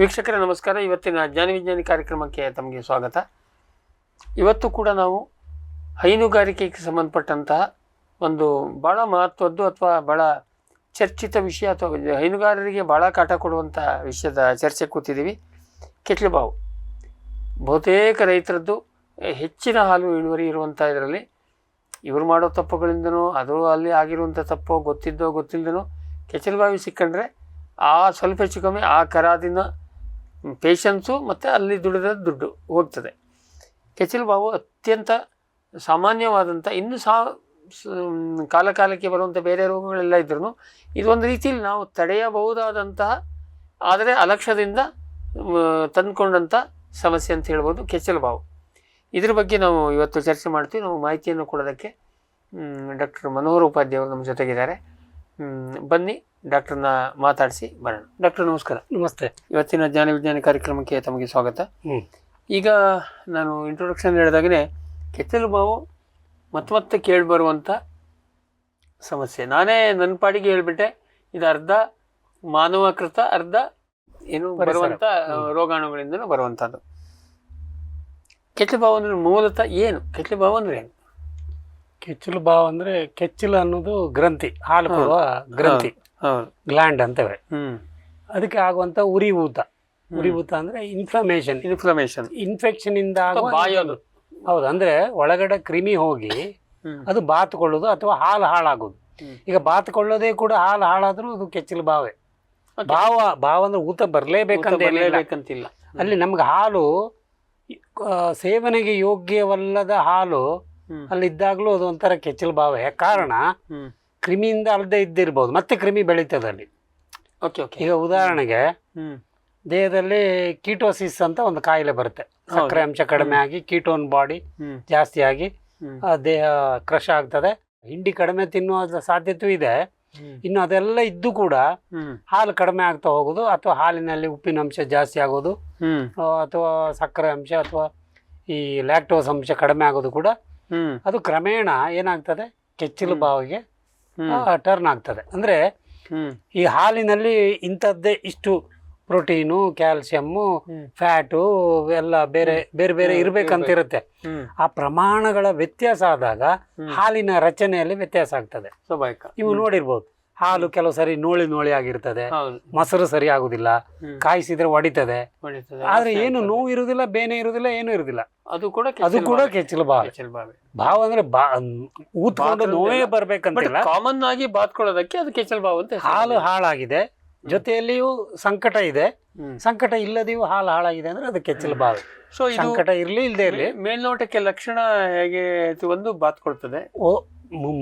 ವೀಕ್ಷಕರೇ ನಮಸ್ಕಾರ. ಇವತ್ತಿನ ಜ್ಞಾನ ವಿಜ್ಞಾನಿ ಕಾರ್ಯಕ್ರಮಕ್ಕೆ ತಮಗೆ ಸ್ವಾಗತ. ಇವತ್ತು ಕೂಡ ನಾವು ಹೈನುಗಾರಿಕೆಗೆ ಸಂಬಂಧಪಟ್ಟಂತಹ ಒಂದು ಭಾಳ ಮಹತ್ವದ್ದು ಅಥವಾ ಭಾಳ ಚರ್ಚಿತ ವಿಷಯ ಅಥವಾ ಹೈನುಗಾರರಿಗೆ ಭಾಳ ಕಾಟ ಕೊಡುವಂಥ ವಿಷಯದ ಚರ್ಚೆ ಕೂತಿದ್ದೀವಿ. ಕೆಚ್ಚಲುಬಾವು ಬಹುತೇಕ ರೈತರದ್ದು ಹೆಚ್ಚಿನ ಹಾಲು ಇಳುವರಿ ಇರುವಂಥ ಇದರಲ್ಲಿ ಇವರು ಮಾಡೋ ತಪ್ಪುಗಳಿಂದನೋ ಅದು ಅಲ್ಲಿ ಆಗಿರುವಂಥ ತಪ್ಪೋ ಗೊತ್ತಿದ್ದೋ ಗೊತ್ತಿಲ್ಲದನೋ ಕೆಚ್ಚಲುಬಾವಿ ಸಿಕ್ಕಂಡ್ರೆ ಆ ಸ್ವಲ್ಪ ಹೆಚ್ಚು ಕಮ್ಮಿ ಆ ಕರಾದಿನ ಪೇಷನ್ಸು ಮತ್ತು ಅಲ್ಲಿ ದುಡಿದ ದುಡ್ಡು ಹೋಗ್ತದೆ. ಕೆಚ್ಚಲುಬಾವು ಅತ್ಯಂತ ಸಾಮಾನ್ಯವಾದಂಥ ಇನ್ನು ಕಾಲಕ್ಕೆ ಬರುವಂಥ ಬೇರೆ ರೋಗಗಳೆಲ್ಲ ಇದ್ರೂ ಇದೊಂದು ರೀತಿಯಲ್ಲಿ ನಾವು ತಡೆಯಬಹುದಾದಂತಹ ಆದರೆ ಅಲಕ್ಷ್ಯದಿಂದ ತಂದುಕೊಂಡಂಥ ಸಮಸ್ಯೆ ಅಂತ ಹೇಳ್ಬೋದು ಕೆಚ್ಚಲುಬಾವು. ಇದ್ರ ಬಗ್ಗೆ ನಾವು ಇವತ್ತು ಚರ್ಚೆ ಮಾಡ್ತೀವಿ. ನಾವು ಮಾಹಿತಿಯನ್ನು ಕೊಡೋದಕ್ಕೆ ಡಾಕ್ಟರ್ ಮನೋಹರ್ ಉಪಾಧ್ಯಾಯ ಅವರು ನಮ್ಮ ಜೊತೆಗಿದ್ದಾರೆ. ಬನ್ನಿ ಡಾಕ್ಟರ್ನ ಮಾತಾಡಿಸಿ ಬರೋಣ. ಡಾಕ್ಟರ್ ನಮಸ್ಕಾರ. ನಮಸ್ತೆ. ಇವತ್ತಿನ ಜ್ಞಾನ ವಿಜ್ಞಾನಿ ಕಾರ್ಯಕ್ರಮಕ್ಕೆ ತಮಗೆ ಸ್ವಾಗತ. ಈಗ ನಾನು ಇಂಟ್ರೊಡಕ್ಷನ್ ಹೇಳಿದಾಗಲೇ ಕೆಚ್ಚಲುಬಾವು ಮತ್ತೆ ಕೇಳಿಬರುವಂಥ ಸಮಸ್ಯೆ. ನಾನೇ ನನ್ನ ಪಾಡಿಗೆ ಹೇಳಿಬಿಟ್ಟೆ, ಇದು ಅರ್ಧ ಮಾನವಕೃತ ಅರ್ಧ ಏನು ಬರುವಂಥ ರೋಗಾಣುಗಳಿಂದಲೂ ಬರುವಂಥದ್ದು. ಕೆಚ್ಚಲುಬಾವು ಅಂದರೆ ಮೂಲತಃ ಏನು? ಕೆಚ್ಚಲುಬಾವು ಅಂದರೆ ಏನು? ಕೆಚ್ಚಲುಬಾವು ಅಂದರೆ ಕೆಚ್ಚಲು ಅನ್ನೋದು ಗ್ರಂಥಿ, ಹಾಲು ಕೊಡುವ ಗ್ರಂಥಿ, ಗ್ಲ್ಯಾಂಡ್ ಅಂತೇವೆ. ಅದಕ್ಕೆ ಆಗುವಂಥ ಉರಿಯೂತ ಅಂದರೆ ಇನ್ಫೆಕ್ಷನ್ ಇಂದ ಬಾಯೋದು. ಹೌದು, ಅಂದ್ರೆ ಒಳಗಡೆ ಕ್ರಿಮಿ ಹೋಗಿ ಅದು ಬಾತ್ಕೊಳ್ಳೋದು ಅಥವಾ ಹಾಲು ಹಾಳಾಗೋದು. ಈಗ ಬಾತ್ಕೊಳ್ಳೋದೇ ಕೂಡ ಹಾಲು ಹಾಳಾದ್ರೂ ಅದು ಕೆಚ್ಚಲುಬಾವೇ. ಬಾವ ಅಂದ್ರೆ ಊತ ಬರ್ಲೇಬೇಕಂತಿಲ್ಲ. ಅಲ್ಲಿ ನಮ್ಗೆ ಹಾಲು ಸೇವನೆಗೆ ಯೋಗ್ಯವಲ್ಲದ ಹಾಲು ಅಲ್ಲಿದ್ದಾಗ್ಲೂ ಅದು ಒಂಥರ ಕೆಚ್ಚಲುಬಾವೇ. ಕಾರಣ ಕ್ರಿಮಿಯಿಂದ ಅಲ್ಲದೆ ಇದ್ದಿರ್ಬೋದು, ಮತ್ತೆ ಕ್ರಿಮಿ ಬೆಳೀತದೆ ಅಲ್ಲಿ. ಈಗ ಉದಾಹರಣೆಗೆ ದೇಹದಲ್ಲಿ ಕೀಟೋಸಿಸ್ ಅಂತ ಒಂದು ಕಾಯಿಲೆ ಬರುತ್ತೆ. ಸಕ್ಕರೆ ಅಂಶ ಕಡಿಮೆ ಆಗಿ ಕೀಟೋನ್ ಬಾಡಿ ಜಾಸ್ತಿ ಆಗಿ ದೇಹ ಕ್ರಶ್ ಆಗ್ತದೆ. ಹಿಂಡಿ ಕಡಿಮೆ ತಿನ್ನುವ ಸಾಧ್ಯತೆ ಇದೆ. ಇನ್ನು ಅದೆಲ್ಲ ಇದ್ದು ಕೂಡ ಹಾಲು ಕಡಿಮೆ ಆಗ್ತಾ ಹೋಗೋದು, ಅಥವಾ ಹಾಲಿನಲ್ಲಿ ಉಪ್ಪಿನ ಅಂಶ ಜಾಸ್ತಿ ಆಗೋದು, ಅಥವಾ ಸಕ್ಕರೆ ಅಂಶ ಅಥವಾ ಈ ಲ್ಯಾಕ್ಟೋಸ್ ಅಂಶ ಕಡಿಮೆ ಆಗೋದು ಕೂಡ ಅದು ಕ್ರಮೇಣ ಏನಾಗ್ತದೆ ಕೆಚ್ಚಲುಬಾವಿಗೆ ಟರ್ನ್ ಆಗ್ತದೆ. ಅಂದ್ರೆ ಈ ಹಾಲಿನಲ್ಲಿ ಇಂಥದ್ದೇ ಇಷ್ಟು ಪ್ರೋಟೀನು, ಕ್ಯಾಲ್ಸಿಯಮ್ಮು, ಫ್ಯಾಟು ಎಲ್ಲ ಬೇರೆ ಬೇರೆ ಇರ್ಬೇಕಂತಿರುತ್ತೆ. ಆ ಪ್ರಮಾಣಗಳ ವ್ಯತ್ಯಾಸ ಆದಾಗ ಹಾಲಿನ ರಚನೆಯಲ್ಲಿ ವ್ಯತ್ಯಾಸ ಆಗ್ತದೆ. ನೀವು ನೋಡಿರ್ಬೋದು, ಹಾಲು ಕೆಲವು ಸರಿ ನೋಳಿ ಆಗಿರ್ತದೆ, ಮೊಸರು ಸರಿ ಆಗುದಿಲ್ಲ, ಕಾಯಿಸಿದ್ರೆ ಒಡಿತದೆ. ಆದ್ರೆ ಏನು ನೋವು ಇರುವುದಿಲ್ಲ, ಬೇನೆ ಇರುವುದಿಲ್ಲ, ಏನು ಇರುವುದಿಲ್ಲ. ಅದು ಕೂಡ ಕೆಚ್ಚಲುಬಾವು. ಬಾವು ಅಂದ್ರೆ ಊತ್ಕೊಂಡು ನೋವೇ ಬರ್ಬೇಕಂತಿಲ್ಲ. ಕಾಮನ್ ಆಗಿ ಬಾತ್ಕೊಳ್ಳೋದಕ್ಕೆ ಅದು ಕೆಚ್ಚಲುಬಾವು ಅಂತ. ಹಾಲು ಹಾಳಾಗಿದೆ, ಜೊತೆಯಲ್ಲಿಯೂ ಸಂಕಟ ಇದೆ, ಸಂಕಟ ಇಲ್ಲದೆಯೂ ಹಾಲು ಹಾಳಾಗಿದೆ ಅಂದ್ರೆ ಅದು ಕೆಚ್ಚಲುಬಾವು. ಸೊ ಸಂಕಟ ಇರ್ಲಿ ಇಲ್ಲದೆ ಇರ್ಲಿ ಮೇಲ್ನೋಟಕ್ಕೆ ಲಕ್ಷಣ ಹೇಗೆ ಒಂದು ಬಾತ್ಕೊಳ್ತದೆ.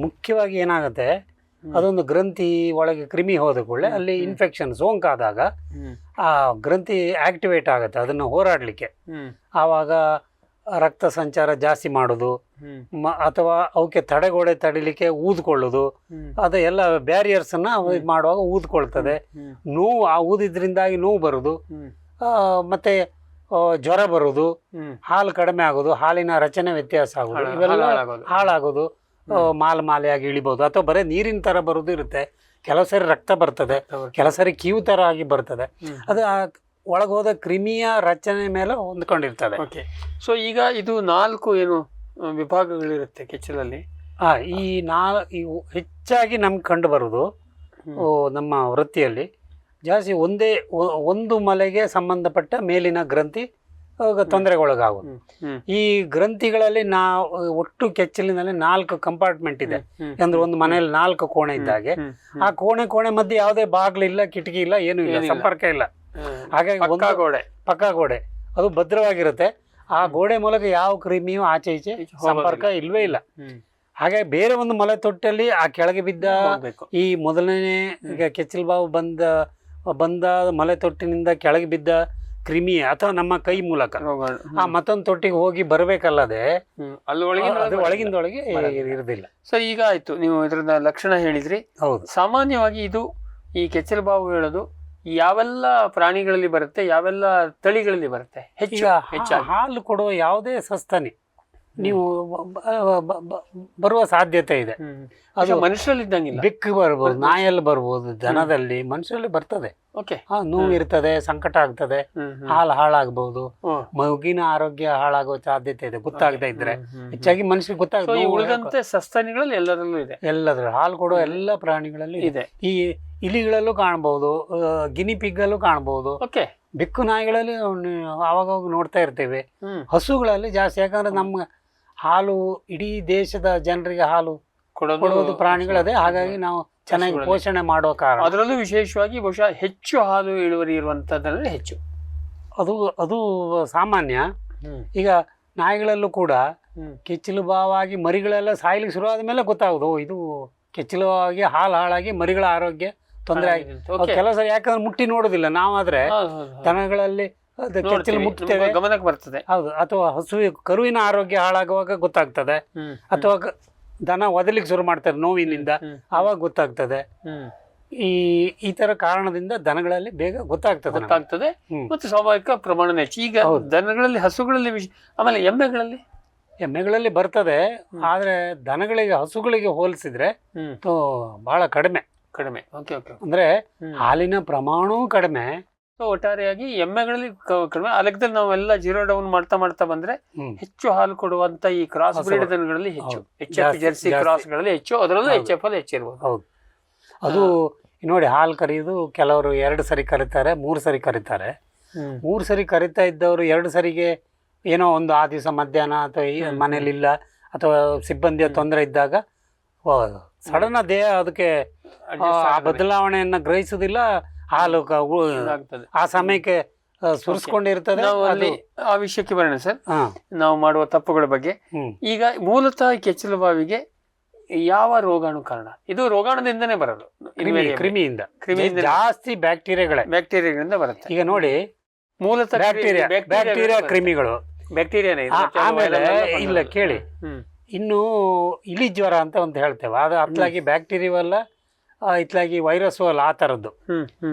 ಮುಖ್ಯವಾಗಿ ಏನಾಗುತ್ತೆ, ಅದೊಂದು ಗ್ರಂಥಿ ಒಳಗೆ ಕ್ರಿಮಿ ಹೋದ ಕೂಡಲೇ ಅಲ್ಲಿ ಇನ್ಫೆಕ್ಷನ್ ಸೋಂಕಾದಾಗ ಆ ಗ್ರಂಥಿ ಆಕ್ಟಿವೇಟ್ ಆಗುತ್ತೆ ಅದನ್ನು ಹೋರಾಡ್ಲಿಕ್ಕೆ. ಆವಾಗ ರಕ್ತ ಸಂಚಾರ ಜಾಸ್ತಿ ಮಾಡೋದು, ಅಥವಾ ಅವಕ್ಕೆ ತಡೆಗೋಡೆ ತಡಿಲಿಕ್ಕೆ ಊದ್ಕೊಳ್ಳೋದು, ಅದೆಲ್ಲ ಬ್ಯಾರಿಯರ್ಸ್ ಅನ್ನ ಮಾಡುವಾಗ ಊದ್ಕೊಳ್ತದೆ. ನೋವು, ಆ ಊದಿದ್ರಿಂದಾಗಿ ನೋವು ಬರುದು, ಮತ್ತೆ ಜ್ವರ ಬರುದು, ಹಾಲು ಕಡಿಮೆ ಆಗೋದು, ಹಾಲಿನ ರಚನೆ ವ್ಯತ್ಯಾಸ ಆಗೋದು, ಇವೆಲ್ಲ ಹಾಳಾಗೋದು, ಮಾಲೆಯಾಗಿ ಇಳಿಬಹುದು, ಅಥವಾ ಬರೀ ನೀರಿನ ತರ ಬರುದು ಇರುತ್ತೆ. ಕೆಲವು ಸರಿ ರಕ್ತ ಬರ್ತದೆ, ಕೆಲವು ಸರಿ ಕೀವು ತರ ಆಗಿ ಬರ್ತದೆ. ಅದು ಒಳಗೋದ ಕ್ರಿಮಿಯ ರಚನೆ ಮೇಲೆ ಹೊಂದ್ಕೊಂಡಿರ್ತದೆ. ಸೊ ಈಗ ಇದು 4 ಏನು ವಿಭಾಗಗಳಿರುತ್ತೆ ಕೆಚ್ಚಲಲ್ಲಿ. ಈ ಹೆಚ್ಚಾಗಿ ನಮ್ಗೆ ಕಂಡು ಬರುವುದು ನಮ್ಮ ವೃತ್ತಿಯಲ್ಲಿ ಜಾಸ್ತಿ ಒಂದು ಮಲೆಗೆ ಸಂಬಂಧಪಟ್ಟ ಮೇಲಿನ ಗ್ರಂಥಿ ತೊಂದರೆಗೊಳಗಾಗೋದು. ಈ ಗ್ರಂಥಿಗಳಲ್ಲಿ ಒಟ್ಟು ಕೆಚ್ಚಲಿನಲ್ಲಿ 4 ಕಂಪಾರ್ಟ್ಮೆಂಟ್ ಇದೆ. ಅಂದ್ರೆ ಒಂದು ಮನೆಯಲ್ಲಿ 4 ಕೋಣೆ ಇದ್ದಾಗೆ, ಆ ಕೋಣೆ ಮಧ್ಯೆ ಯಾವುದೇ ಬಾಗ್ಲಿಲ್ಲ, ಕಿಟಕಿ ಇಲ್ಲ, ಏನು ಇಲ್ಲ, ಸಂಪರ್ಕ ಇಲ್ಲ. ಹಾಗಾಗಿ ಪಕ್ಕಾ ಗೋಡೆ ಅದು ಭದ್ರವಾಗಿರುತ್ತೆ. ಆ ಗೋಡೆ ಮೂಲಕ ಯಾವ ಕ್ರಿಮಿಯೂ ಆಚೆ ಈಚೆ ಸಂಪರ್ಕ ಇಲ್ವೇ ಇಲ್ಲ. ಹಾಗಾಗಿ ಬೇರೆ ಒಂದು ಮಲೆ ತೊಟ್ಟಲ್ಲಿ ಆ ಕೆಳಗೆ ಬಿದ್ದ ಈ ಮೊದಲನೇ ಕೆಚ್ಚಲುಬಾವು ಬಂದ ಮಲೆ ತೊಟ್ಟಿನಿಂದ ಕೆಳಗೆ ಬಿದ್ದ ಕ್ರಿಮಿ ಅಥವಾ ನಮ್ಮ ಕೈ ಮೂಲಕ ಆ ಮತ್ತೊಂದು ತೊಟ್ಟಿಗೆ ಹೋಗಿ ಬರಬೇಕಲ್ಲದೆ ಒಳಗಿಂದೊಳಗೆ ಇರುವುದಿಲ್ಲ. ಸೊ ಈಗ ಆಯ್ತು, ನೀವು ಇದರ ಲಕ್ಷಣ ಹೇಳಿದ್ರಿ. ಹೌದು, ಸಾಮಾನ್ಯವಾಗಿ ಇದು ಈ ಕೆಚ್ಚಲುಬಾವು ಹೇಳೋದು ಯಾವೆಲ್ಲ ಪ್ರಾಣಿಗಳಲ್ಲಿ ಬರುತ್ತೆ, ಯಾವೆಲ್ಲ ತಳಿಗಳಲ್ಲಿ ಬರುತ್ತೆ? ಹೆಚ್ಚಾಗಿ ಹಾಲು ಕೊಡುವ ಯಾವುದೇ ಸಸ್ತನಿ ನೀವು ಬರುವ ಸಾಧ್ಯತೆ ಇದೆ. ಅದು ಮನುಷ್ಯರಲ್ಲಿ ಇದ್ದಂಗಿಲ್ಲ. ಬೆಕ್ಕು ಬರ್ಬೋದು, ನಾಯಲ್ಲಿ ಬರ್ಬೋದು, ದನದಲ್ಲಿ, ಮನುಷ್ಯರಲ್ಲಿ ಬರ್ತದೆ. ಓಕೆ. ನೋವು ಇರ್ತದೆ, ಸಂಕಟ ಆಗ್ತದೆ, ಹಾಲು ಹಾಳಾಗಬಹುದು, ಮಗುವಿನ ಆರೋಗ್ಯ ಹಾಳಾಗುವ ಸಾಧ್ಯತೆ ಇದೆ ಗೊತ್ತಾಗದೇ ಇದ್ರೆ. ಹೆಚ್ಚಾಗಿ ಮನುಷ್ಯರಿಗೆ ಗೊತ್ತಾಗುತ್ತೆ. ಉಳಿದಂತೆ ಸಸ್ತನಿಗಳಲ್ಲಿ ಎಲ್ಲದರಲ್ಲೂ ಇದೆ, ಎಲ್ಲದರ ಹಾಲು ಕೊಡುವ ಎಲ್ಲ ಪ್ರಾಣಿಗಳಲ್ಲಿ ಇದೆ. ಈ ಇಲಿಗಳಲ್ಲೂ ಕಾಣಬಹುದು, ಗಿನಿ ಪಿಗ್ಗಲ್ಲೂ ಕಾಣಬಹುದು, ಬೆಕ್ಕು ನಾಯಿಗಳಲ್ಲಿ ಆವಾಗ ನೋಡ್ತಾ ಇರ್ತೇವೆ. ಹಸುಗಳಲ್ಲಿ ಜಾಸ್ತಿ, ಯಾಕಂದ್ರೆ ನಮ್ಮ ಹಾಲು ಇಡೀ ದೇಶದ ಜನರಿಗೆ ಹಾಲು ಕೊಡುವುದು ಪ್ರಾಣಿಗಳದೇ. ಹಾಗಾಗಿ ನಾವು ಚೆನ್ನಾಗಿ ಪೋಷಣೆ ಮಾಡುವ ಕಾರಣ, ಅದರಲ್ಲೂ ವಿಶೇಷವಾಗಿ ಬಹುಶಃ ಹೆಚ್ಚು ಹಾಲು ಇಳುವರಿ ಇರುವಂತದ್ರಲ್ಲಿ ಹೆಚ್ಚು. ಅದು ಸಾಮಾನ್ಯ. ಈಗ ನಾಯಿಗಳಲ್ಲೂ ಕೂಡ ಕೆಚ್ಚಲು ಬಾವಾಗಿ ಮರಿಗಳೆಲ್ಲ ಸಾಯ್ಲಿಕ್ಕೆ ಶುರುವಾದ ಮೇಲೆ ಗೊತ್ತಾಗುದು, ಇದು ಕೆಚ್ಚಲು ಬಾವಾಗಿ ಹಾಲು ಹಾಳಾಗಿ ಮರಿಗಳ ಆರೋಗ್ಯ ತೊಂದರೆ ಆಗಿ. ಕೆಲವು ಸರಿ ಯಾಕಂದ್ರೆ ಮುಟ್ಟಿ ನೋಡುದಿಲ್ಲ ನಾವಾದ್ರೆ, ದನಗಳಲ್ಲಿ ಕೆಚ್ಚಲು ಮುಟ್ತೇವೆ, ಗಮನಕ್ಕೆ ಬರ್ತದೆ. ಹೌದು. ಅಥವಾ ಕರುವಿನ ಆರೋಗ್ಯ ಹಾಳಾಗುವಾಗ ಗೊತ್ತಾಗ್ತದೆ, ಅಥವಾ ದನ ಒದಲಿಕ್ಕೆ ಶುರು ಮಾಡ್ತಾರೆ ನೋವಿನಿಂದ, ಆವಾಗ ಗೊತ್ತಾಗ್ತದೆ. ಈ ತರ ಕಾರಣದಿಂದ ದನಗಳಲ್ಲಿ ಬೇಗ ಗೊತ್ತಾಗ್ತದೆ ಮತ್ತು ಸ್ವಾಭಾವಿಕ ಪ್ರಮಾಣ ಹೆಚ್ಚು. ಈಗ ದನಗಳಲ್ಲಿ, ಹಸುಗಳಲ್ಲಿ, ಆಮೇಲೆ ಎಮ್ಮೆಗಳಲ್ಲಿ ಬರ್ತದೆ. ಆದ್ರೆ ದನಗಳಿಗೆ ಹಸುಗಳಿಗೆ ಹೋಲಿಸಿದ್ರೆ ಬಹಳ ಕಡಿಮೆ. ಅಂದ್ರೆ ಹಾಲಿನ ಪ್ರಮಾಣವೂ ಕಡಿಮೆ. ಒಟ್ಟಾರೆಯಾಗಿ ಎಮ್ಮೆಗಳಲ್ಲಿ ಕಡಿಮೆ. ಆ ಲೆಕ್ಕದಲ್ಲಿ ನಾವೆಲ್ಲ ಜೀರೋ ಡೌನ್ ಮಾಡ್ತಾ ಬಂದ್ರೆ ಹೆಚ್ಚು ಹಾಲು ಕೊಡುವಂತ ಈ ಕ್ರಾಸ್ ಬ್ರೀಡ್ ದನಗಳಲ್ಲಿ ಹೆಚ್ಚು, ಜರ್ಸಿ ಕ್ರಾಸ್ ಗಳಲ್ಲಿ ಹೆಚ್ಚು, ಅದರಲ್ಲೂ HF ಹೆಚ್ಚಿರ್ಬೋದು. ಹೌದು. ಅದು ನೋಡಿ, ಹಾಲು ಕರೆಯುವುದು ಕೆಲವರು 2 ಸರಿ ಕರೀತಾರೆ, 3 ಸರಿ ಕರೀತಾರೆ. 3 ಸರಿ ಕರಿತಾ ಇದ್ದವರು 2 ಸರಿಗೆ ಏನೋ ಒಂದು ಆ ದಿವಸ ಮಧ್ಯಾಹ್ನ ಅಥವಾ ಮನೇಲಿ ಇಲ್ಲ ಅಥವಾ ಸಿಬ್ಬಂದಿಯ ತೊಂದರೆ ಇದ್ದಾಗ ಸಡನ್ ದೇಹ ಅದಕ್ಕೆ ಬದಲಾವಣೆಯನ್ನ ಗ್ರಹಿಸುವುದಿಲ್ಲ. ಹಾಲು ಆ ಸಮಯಕ್ಕೆ ಸುರಿಸ್ಕೊಂಡಿರ್ತದೆ. ಆ ವಿಷಯಕ್ಕೆ ಬರೋಣ ಸರ್, ನಾವು ಮಾಡುವ ತಪ್ಪುಗಳ ಬಗ್ಗೆ. ಈಗ ಮೂಲತಃ ಕೆಚ್ಚಲು ಬಾವಿಗೆ ಯಾವ ರೋಗಾಣು ಕಾರಣ? ಇದು ರೋಗಾಣುದಿಂದನೇ ಬರೋದು, ಕ್ರಿಮಿಯಿಂದ. ಜಾಸ್ತಿ ಬ್ಯಾಕ್ಟೀರಿಯಾಗಳಿಂದ ಬರುತ್ತೆ. ಈಗ ನೋಡಿ, ಮೂಲತಃ ಬ್ಯಾಕ್ಟೀರಿಯಾ ಕ್ರಿಮಿಗಳು, ಬ್ಯಾಕ್ಟೀರಿಯಾನೇ. ಆಮೇಲೆ ಇಲ್ಲ ಕೇಳಿ, ಇನ್ನು ಇಲಿ ಜ್ವರ ಅಂತ ಒಂದು ಹೇಳ್ತೇವೆ, ಅದು ಅತ್ಲಾಗಿ ಬ್ಯಾಕ್ಟೀರಿಯವಲ್ಲ, ಇತ್ಲಾಗಿ ವೈರಸ್ ಅಲ್ಲ, ಆ ತರದ್ದು.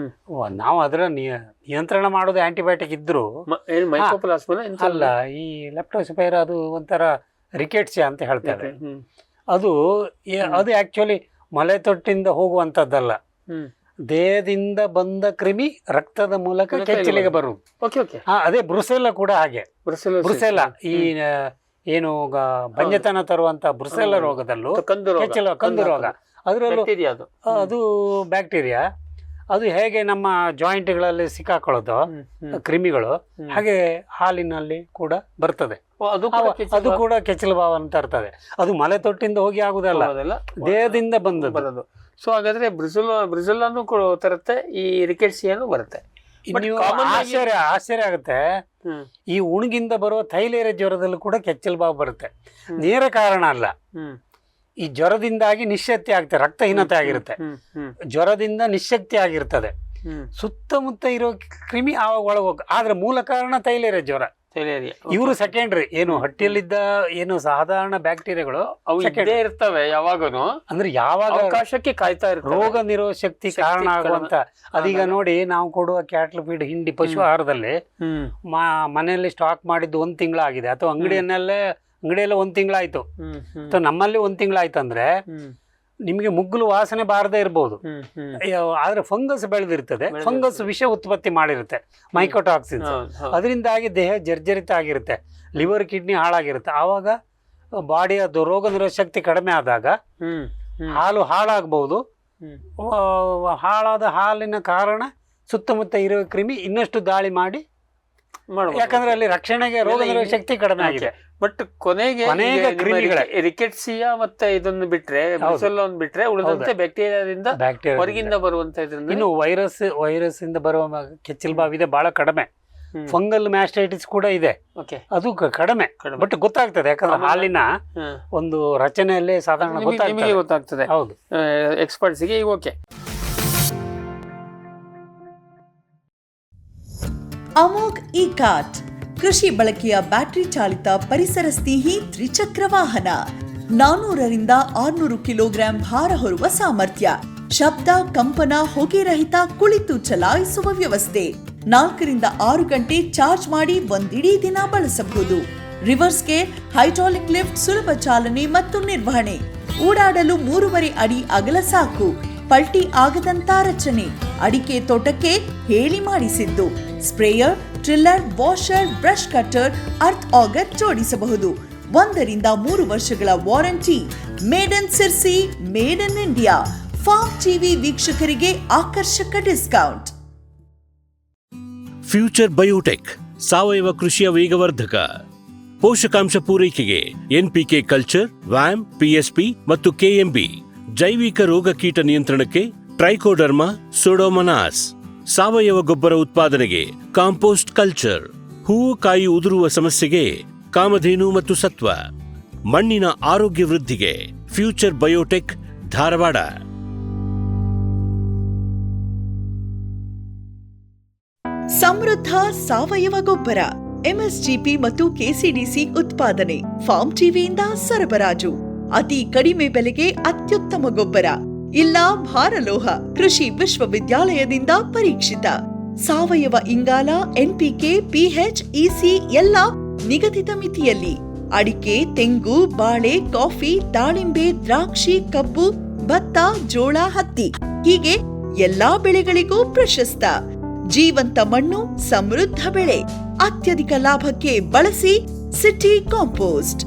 ನಾವು ಅದರ ನಿಯಂತ್ರಣ ಮಾಡೋದು ಆಂಟಿಬಯೋಟಿಕ್ ಇದ್ರು ಅಲ್ಲ. ಈ ಲೆಪ್ಟೋಸ್ಪೈರಾ ಅದು ಒಂಥರ ರಿಕೆಟ್ಸಿಯಾ ಅಂತ ಹೇಳ್ತಾರೆ. ಅದು ಆಕ್ಚುಲಿ ಮಲೆತೊಟ್ಟಿಂದ ಹೋಗುವಂತದ್ದಲ್ಲ, ದೇಹದಿಂದ ಬಂದ ಕ್ರಿಮಿ ರಕ್ತದ ಮೂಲಕ ಕೆಚ್ಚಲಿಗೆ ಬರುವುದು. ಅದೇ ಬ್ರುಸೆಲ್ಲ ಕೂಡ ಹಾಗೆ. ಬ್ರುಸೆಲ್ಲ ಈ ಏನು ಬಂಜತನ ತರುವಂತ ಬ್ರುಸೆಲ್ಲ ರೋಗದಲ್ಲೂ ಕಂದು ರೋಗ, ಅದರಲ್ಲೂ ಅದು ಬ್ಯಾಕ್ಟೀರಿಯಾ. ಅದು ಹೇಗೆ ನಮ್ಮ ಜಾಯಿಂಟ್ಗಳಲ್ಲಿ ಸಿಕ್ಕಾಕೊಳ್ಳೋದು ಕ್ರಿಮಿಗಳು, ಹಾಗೆ ಹಾಲಿನಲ್ಲಿ ಕೂಡ ಬರ್ತದೆ. ಅದು ಕೂಡ ಕೆಚ್ಚಲು ಬಾವನ್ನು ತರ್ತದೆ. ಅದು ಮಲೆ ತೊಟ್ಟಿಂದ ಹೋಗಿ ಆಗುದಲ್ಲ, ದೇಹದಿಂದ ಬಂದದ್ದು. ಸೊ ಹಾಗಾದ್ರೆ ಬ್ರಿಜುಲಾನು ತರುತ್ತೆ, ಈ ರಿಕೆಟ್ಸಿಯಾನು ಬರುತ್ತೆ. ಆಶ್ಚರ್ಯ ಆಗುತ್ತೆ. ಈ ಉಣಗಿಂದ ಬರುವ ತೈಲೇರ ಜ್ವರದಲ್ಲೂ ಕೂಡ ಕೆಚ್ಚಲು ಬಾವು ಬರುತ್ತೆ. ನೇರ ಕಾರಣ ಅಲ್ಲ, ಈ ಜ್ವರದಿಂದಾಗಿ ನಿಶ್ಶಕ್ತಿ ಆಗ್ತದೆ, ರಕ್ತಹೀನತೆ ಆಗಿರುತ್ತೆ, ಜ್ವರದಿಂದ ನಿಶ್ಶಕ್ತಿ ಆಗಿರ್ತದೆ. ಸುತ್ತಮುತ್ತ ಇರೋ ಕ್ರಿಮಿ ಆವಾಗ ಒಳಗೋಗ, ಆದ್ರೆ ಮೂಲ ಕಾರಣ ತೈಲೇರಿಯ ಜ್ವರ. ಇವರು ಸೆಕೆಂಡ್ರಿ. ಏನು ಹಟ್ಟಿಯಲ್ಲಿದ್ದ ಏನು ಸಾಧಾರಣ ಬ್ಯಾಕ್ಟೀರಿಯಾಗಳು ಇರ್ತವೆ ಯಾವಾಗನು, ಅಂದ್ರೆ ಯಾವಾಗ ಅವಕಾಶಕ್ಕೆ ಕಾಯ್ತಾ ಇರ್ತವೆ, ರೋಗ ನಿರೋಧ ಶಕ್ತಿ ಕಾರಣ ಆಗುವಂತ. ಅದೀಗ ನೋಡಿ, ನಾವು ಕೊಡುವ ಕ್ಯಾಟ್ಲ್ ಫೀಡ್, ಹಿಂಡಿ, ಪಶು ಆಹಾರದಲ್ಲಿ ಮನೆಯಲ್ಲಿ ಸ್ಟಾಕ್ ಮಾಡಿದ್ದು 1 ತಿಂಗಳಾಗಿದೆ, ಅಥವಾ ಅಂಗಡಿಯಲ್ಲೇ 1 ತಿಂಗಳಾಯ್ತು, ಅಥವಾ ನಮ್ಮಲ್ಲಿ 1 ತಿಂಗಳಾಯ್ತು ಅಂದ್ರೆ ನಿಮಗೆ ಮುಗ್ಗಲು ವಾಸನೆ ಬಾರದೇ ಇರಬಹುದು. ಆದ್ರೆ ಫಂಗಸ್ ಬೆಳೆದಿರ್ತದೆ, ಫಂಗಸ್ ವಿಷ ಉತ್ಪತ್ತಿ ಮಾಡಿರುತ್ತೆ, ಮೈಕೋಟಾಕ್ಸಿನ್ಸ್. ಅದರಿಂದಾಗಿ ದೇಹ ಜರ್ಜರಿತ ಆಗಿರುತ್ತೆ, ಲಿವರ್ ಕಿಡ್ನಿ ಹಾಳಾಗಿರುತ್ತೆ. ಆವಾಗ ಬಾಡಿಯ ರೋಗ ನಿರೋಧ ಶಕ್ತಿ ಕಡಿಮೆ ಆದಾಗ ಹಾಲು ಹಾಳಾಗಬಹುದು. ಹಾಳಾದ ಹಾಲಿನ ಕಾರಣ ಸುತ್ತಮುತ್ತ ಇರುವ ಕ್ರಿಮಿ ಇನ್ನಷ್ಟು ದಾಳಿ ಮಾಡಿ, ಯಾಕಂದ್ರೆ ಅಲ್ಲಿ ರಕ್ಷಣೆಗೆ ರೋಗ ನಿರೋಧ ಶಕ್ತಿ ಕಡಿಮೆ ಆಗಿದೆ. ಬಟ್ ಕೊನೆಗೆ ರಿಕೆಟ್ಸಿಯಾ ಮತ್ತೆ ಇದನ್ನು ಬಿಟ್ರೆ, ಬಿಟ್ರೆ ಉಳಿದಂತೆ ಬ್ಯಾಕ್ಟೀರಿಯಾದಿಂದ ಹೊರಗಿಂದ ಬರುವಂತ ಇದರಿಂದ, ಇನ್ನು ವೈರಸ್ ಇಂದ ಬರುವ ಕೆಚ್ಚಲು ಬಾವಿದೆ ಬಹಳ ಕಡಿಮೆ. ಫಂಗಲ್ ಮ್ಯಾಸ್ಟೈಟಿಸ್ ಕೂಡ ಇದೆ, ಅದು ಕಡಿಮೆ. ಬಟ್ ಗೊತ್ತಾಗ್ತದೆ, ಯಾಕಂದ್ರೆ ಹಾಲಿನ ಒಂದು ರಚನೆಯಲ್ಲೇ ಸಾಧಾರಣ ಗೊತ್ತಾಗ್ತದೆ. ಹೌದು, ಎಕ್ಸ್ಪರ್ಟ್ಸ್ಗೆ. ಓಕೆ. ಅಮೋಘ್ ಇ-ಕಾರ್ಟ್ ಕೃಷಿ ಬಳಕೆಯ ಬ್ಯಾಟರಿ ಚಾಲಿತ ಪರಿಸರ ಸ್ನೇಹಿ ತ್ರಿಚಕ್ರ ವಾಹನ. 400ರಿಂದ 600 ಕಿಲೋಗ್ರಾಂ ಭಾರ ಹೊರುವ ಸಾಮರ್ಥ್ಯ, ಶಬ್ದ, ಕಂಪನ, ಹೊಗೆ ರಹಿತ ಕುಳಿತು ಚಲಾಯಿಸುವ ವ್ಯವಸ್ಥೆ. 4ರಿಂದ 6 ಗಂಟೆ ಚಾರ್ಜ್ ಮಾಡಿ ಒಂದಿಡೀ ದಿನ ಬಳಸಬಹುದು. ರಿವರ್ಸ್ ಗೇರ್, ಹೈಡ್ರಾಲಿಕ್ ಲಿಫ್ಟ್, ಸುಲಭ ಚಾಲನೆ ಮತ್ತು ನಿರ್ವಹಣೆ. ಓಡಾಡಲು 3.5 ಅಡಿ ಅಗಲ ಸಾಕು, ಪಲ್ಟಿ ಆಗದಂತ ರಚನೆ. ಅಡಿಕೆ ತೋಟಕ್ಕೆ ಹೇಳಿ ಮಾಡಿಸಿದ್ದು. Sprayer, tiller, washer, brush cutter, earth auger ಜೋಡಿಸಬಹುದು. 1 ರಿಂದ 3 ವರ್ಷಗಳ warranty. Made in Sirsi, made in India. Farm TV ವೀಕ್ಷಕರಿಗೆ ಆಕರ್ಷಕ ಡಿಸ್ಕೌಂಟ್. ಫ್ಯೂಚರ್ ಬಯೋಟೆಕ್ ಸಾವಯವ ಕೃಷಿಯ ವೇಗವರ್ಧಕ. ಪೋಷಕಾಂಶ ಪೂರೈಕೆಗೆ ಎನ್ಪಿಕೆ ಕಲ್ಚರ್, ವ್ಯಾಮ್, ಪಿಎಸ್ಪಿ ಮತ್ತು ಕೆಎಂಬಿ. ಜೈವಿಕ ರೋಗ ಕೀಟ ನಿಯಂತ್ರಣಕ್ಕೆ ಟ್ರೈಕೋಡರ್ಮಾ, ಸೂಡೋಮೊನಾಸ್. ಸಾವಯವ ಗೊಬ್ಬರ ಉತ್ಪಾದನೆಗೆ ಕಾಂಪೋಸ್ಟ್ ಕಲ್ಚರ್. ಹೂವು ಕಾಯಿ ಉದುರುವ ಸಮಸ್ಯೆಗೆ ಕಾಮಧೇನು ಮತ್ತು ಸತ್ವ. ಮಣ್ಣಿನ ಆರೋಗ್ಯ ವೃದ್ಧಿಗೆ ಫ್ಯೂಚರ್ ಬಯೋಟೆಕ್, ಧಾರವಾಡ. ಸಮೃದ್ಧ ಸಾವಯವ ಗೊಬ್ಬರ, ಎಂಎಸ್ಜಿಪಿ ಮತ್ತು ಕೆಸಿಡಿಸಿ ಉತ್ಪಾದನೆ. ಫಾರ್ಮ್ ಟಿವಿಯಿಂದ ಸರಬರಾಜು. ಅತಿ ಕಡಿಮೆ ಬೆಲೆಗೆ ಅತ್ಯುತ್ತಮ ಗೊಬ್ಬರ. ಇಲ್ಲ ಭಾರಲೋಹ, ಕೃಷಿ ವಿಶ್ವವಿದ್ಯಾಲಯದಿಂದ ಪರೀಕ್ಷಿತ. ಸಾವಯವ ಇಂಗಾಲ, ಎನ್ಪಿಕೆ, ಪಿಎಚ್, ಇಸಿ ಎಲ್ಲ ನಿಗದಿತ ಮಿತಿಯಲ್ಲಿ. ಅಡಿಕೆ, ತೆಂಗು, ಬಾಳೆ, ಕಾಫಿ, ದಾಳಿಂಬೆ, ದ್ರಾಕ್ಷಿ, ಕಬ್ಬು, ಭತ್ತ, ಜೋಳ, ಹತ್ತಿ ಹೀಗೆ ಎಲ್ಲಾ ಬೆಳೆಗಳಿಗೂ ಪ್ರಶಸ್ತ. ಜೀವಂತ ಮಣ್ಣು, ಸಮೃದ್ಧ ಬೆಳೆ. ಅತ್ಯಧಿಕ ಲಾಭಕ್ಕೆ ಬಳಸಿ ಸಿಟಿ ಕಾಂಪೋಸ್ಟ್.